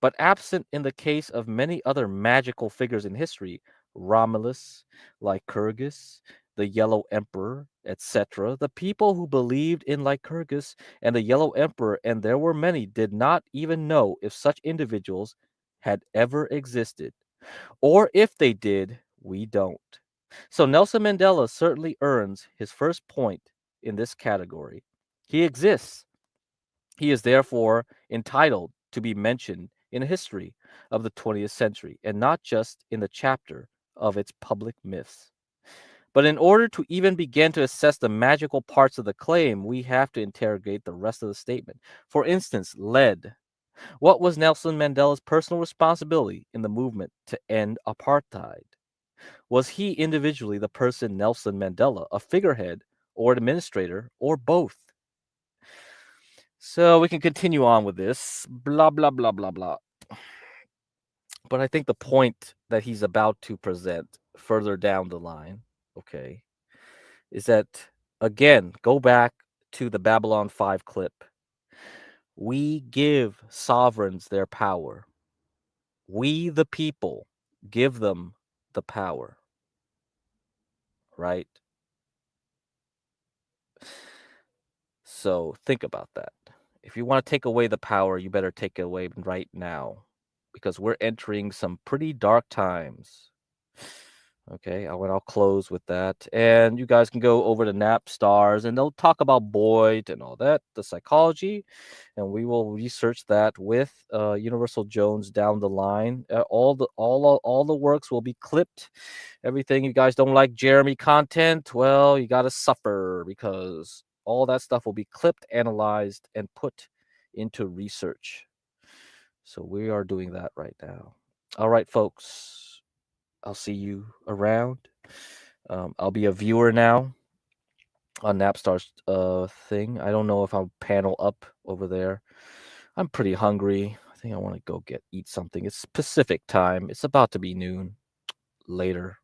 Speaker 2: But absent in the case of many other magical figures in history, Romulus, Lycurgus, the Yellow Emperor, etc., the people who believed in Lycurgus and the Yellow Emperor, and there were many, did not even know if such individuals had ever existed. Or if they did, we don't. So Nelson Mandela certainly earns his first point in this category. He exists. He is therefore entitled to be mentioned in history of the 20th century and not just in the chapter of its public myths. But in order to even begin to assess the magical parts of the claim, we have to interrogate the rest of the statement. For instance, lead. What was Nelson Mandela's personal responsibility in the movement to end apartheid? Was he individually the person Nelson Mandela, a figurehead or administrator, or both? So we can continue on with this. Blah, blah, blah, blah, blah. But I think the point that he's about to present further down the line, okay, is that, again, go back to the Babylon 5 clip. We give sovereigns their power. We, the people, give them the power. Right? So think about that. If you want to take away the power, you better take it away right now, because we're entering some pretty dark times. Okay, I'll close with that. And you guys can go over to Napstars and they'll talk about Boyd and all that, the psychology, and we will research that with UniversalJones down the line. All the works will be clipped. Everything you guys don't like Jeremy content, well, you got to suffer, because all that stuff will be clipped, analyzed, and put into research. So we are doing that right now. All right, folks. I'll see you around. I'll be a viewer now on Napstar's thing. I don't know if I'll panel up over there. I'm pretty hungry. I think I want to go eat something. It's Pacific time. It's about to be noon. Later.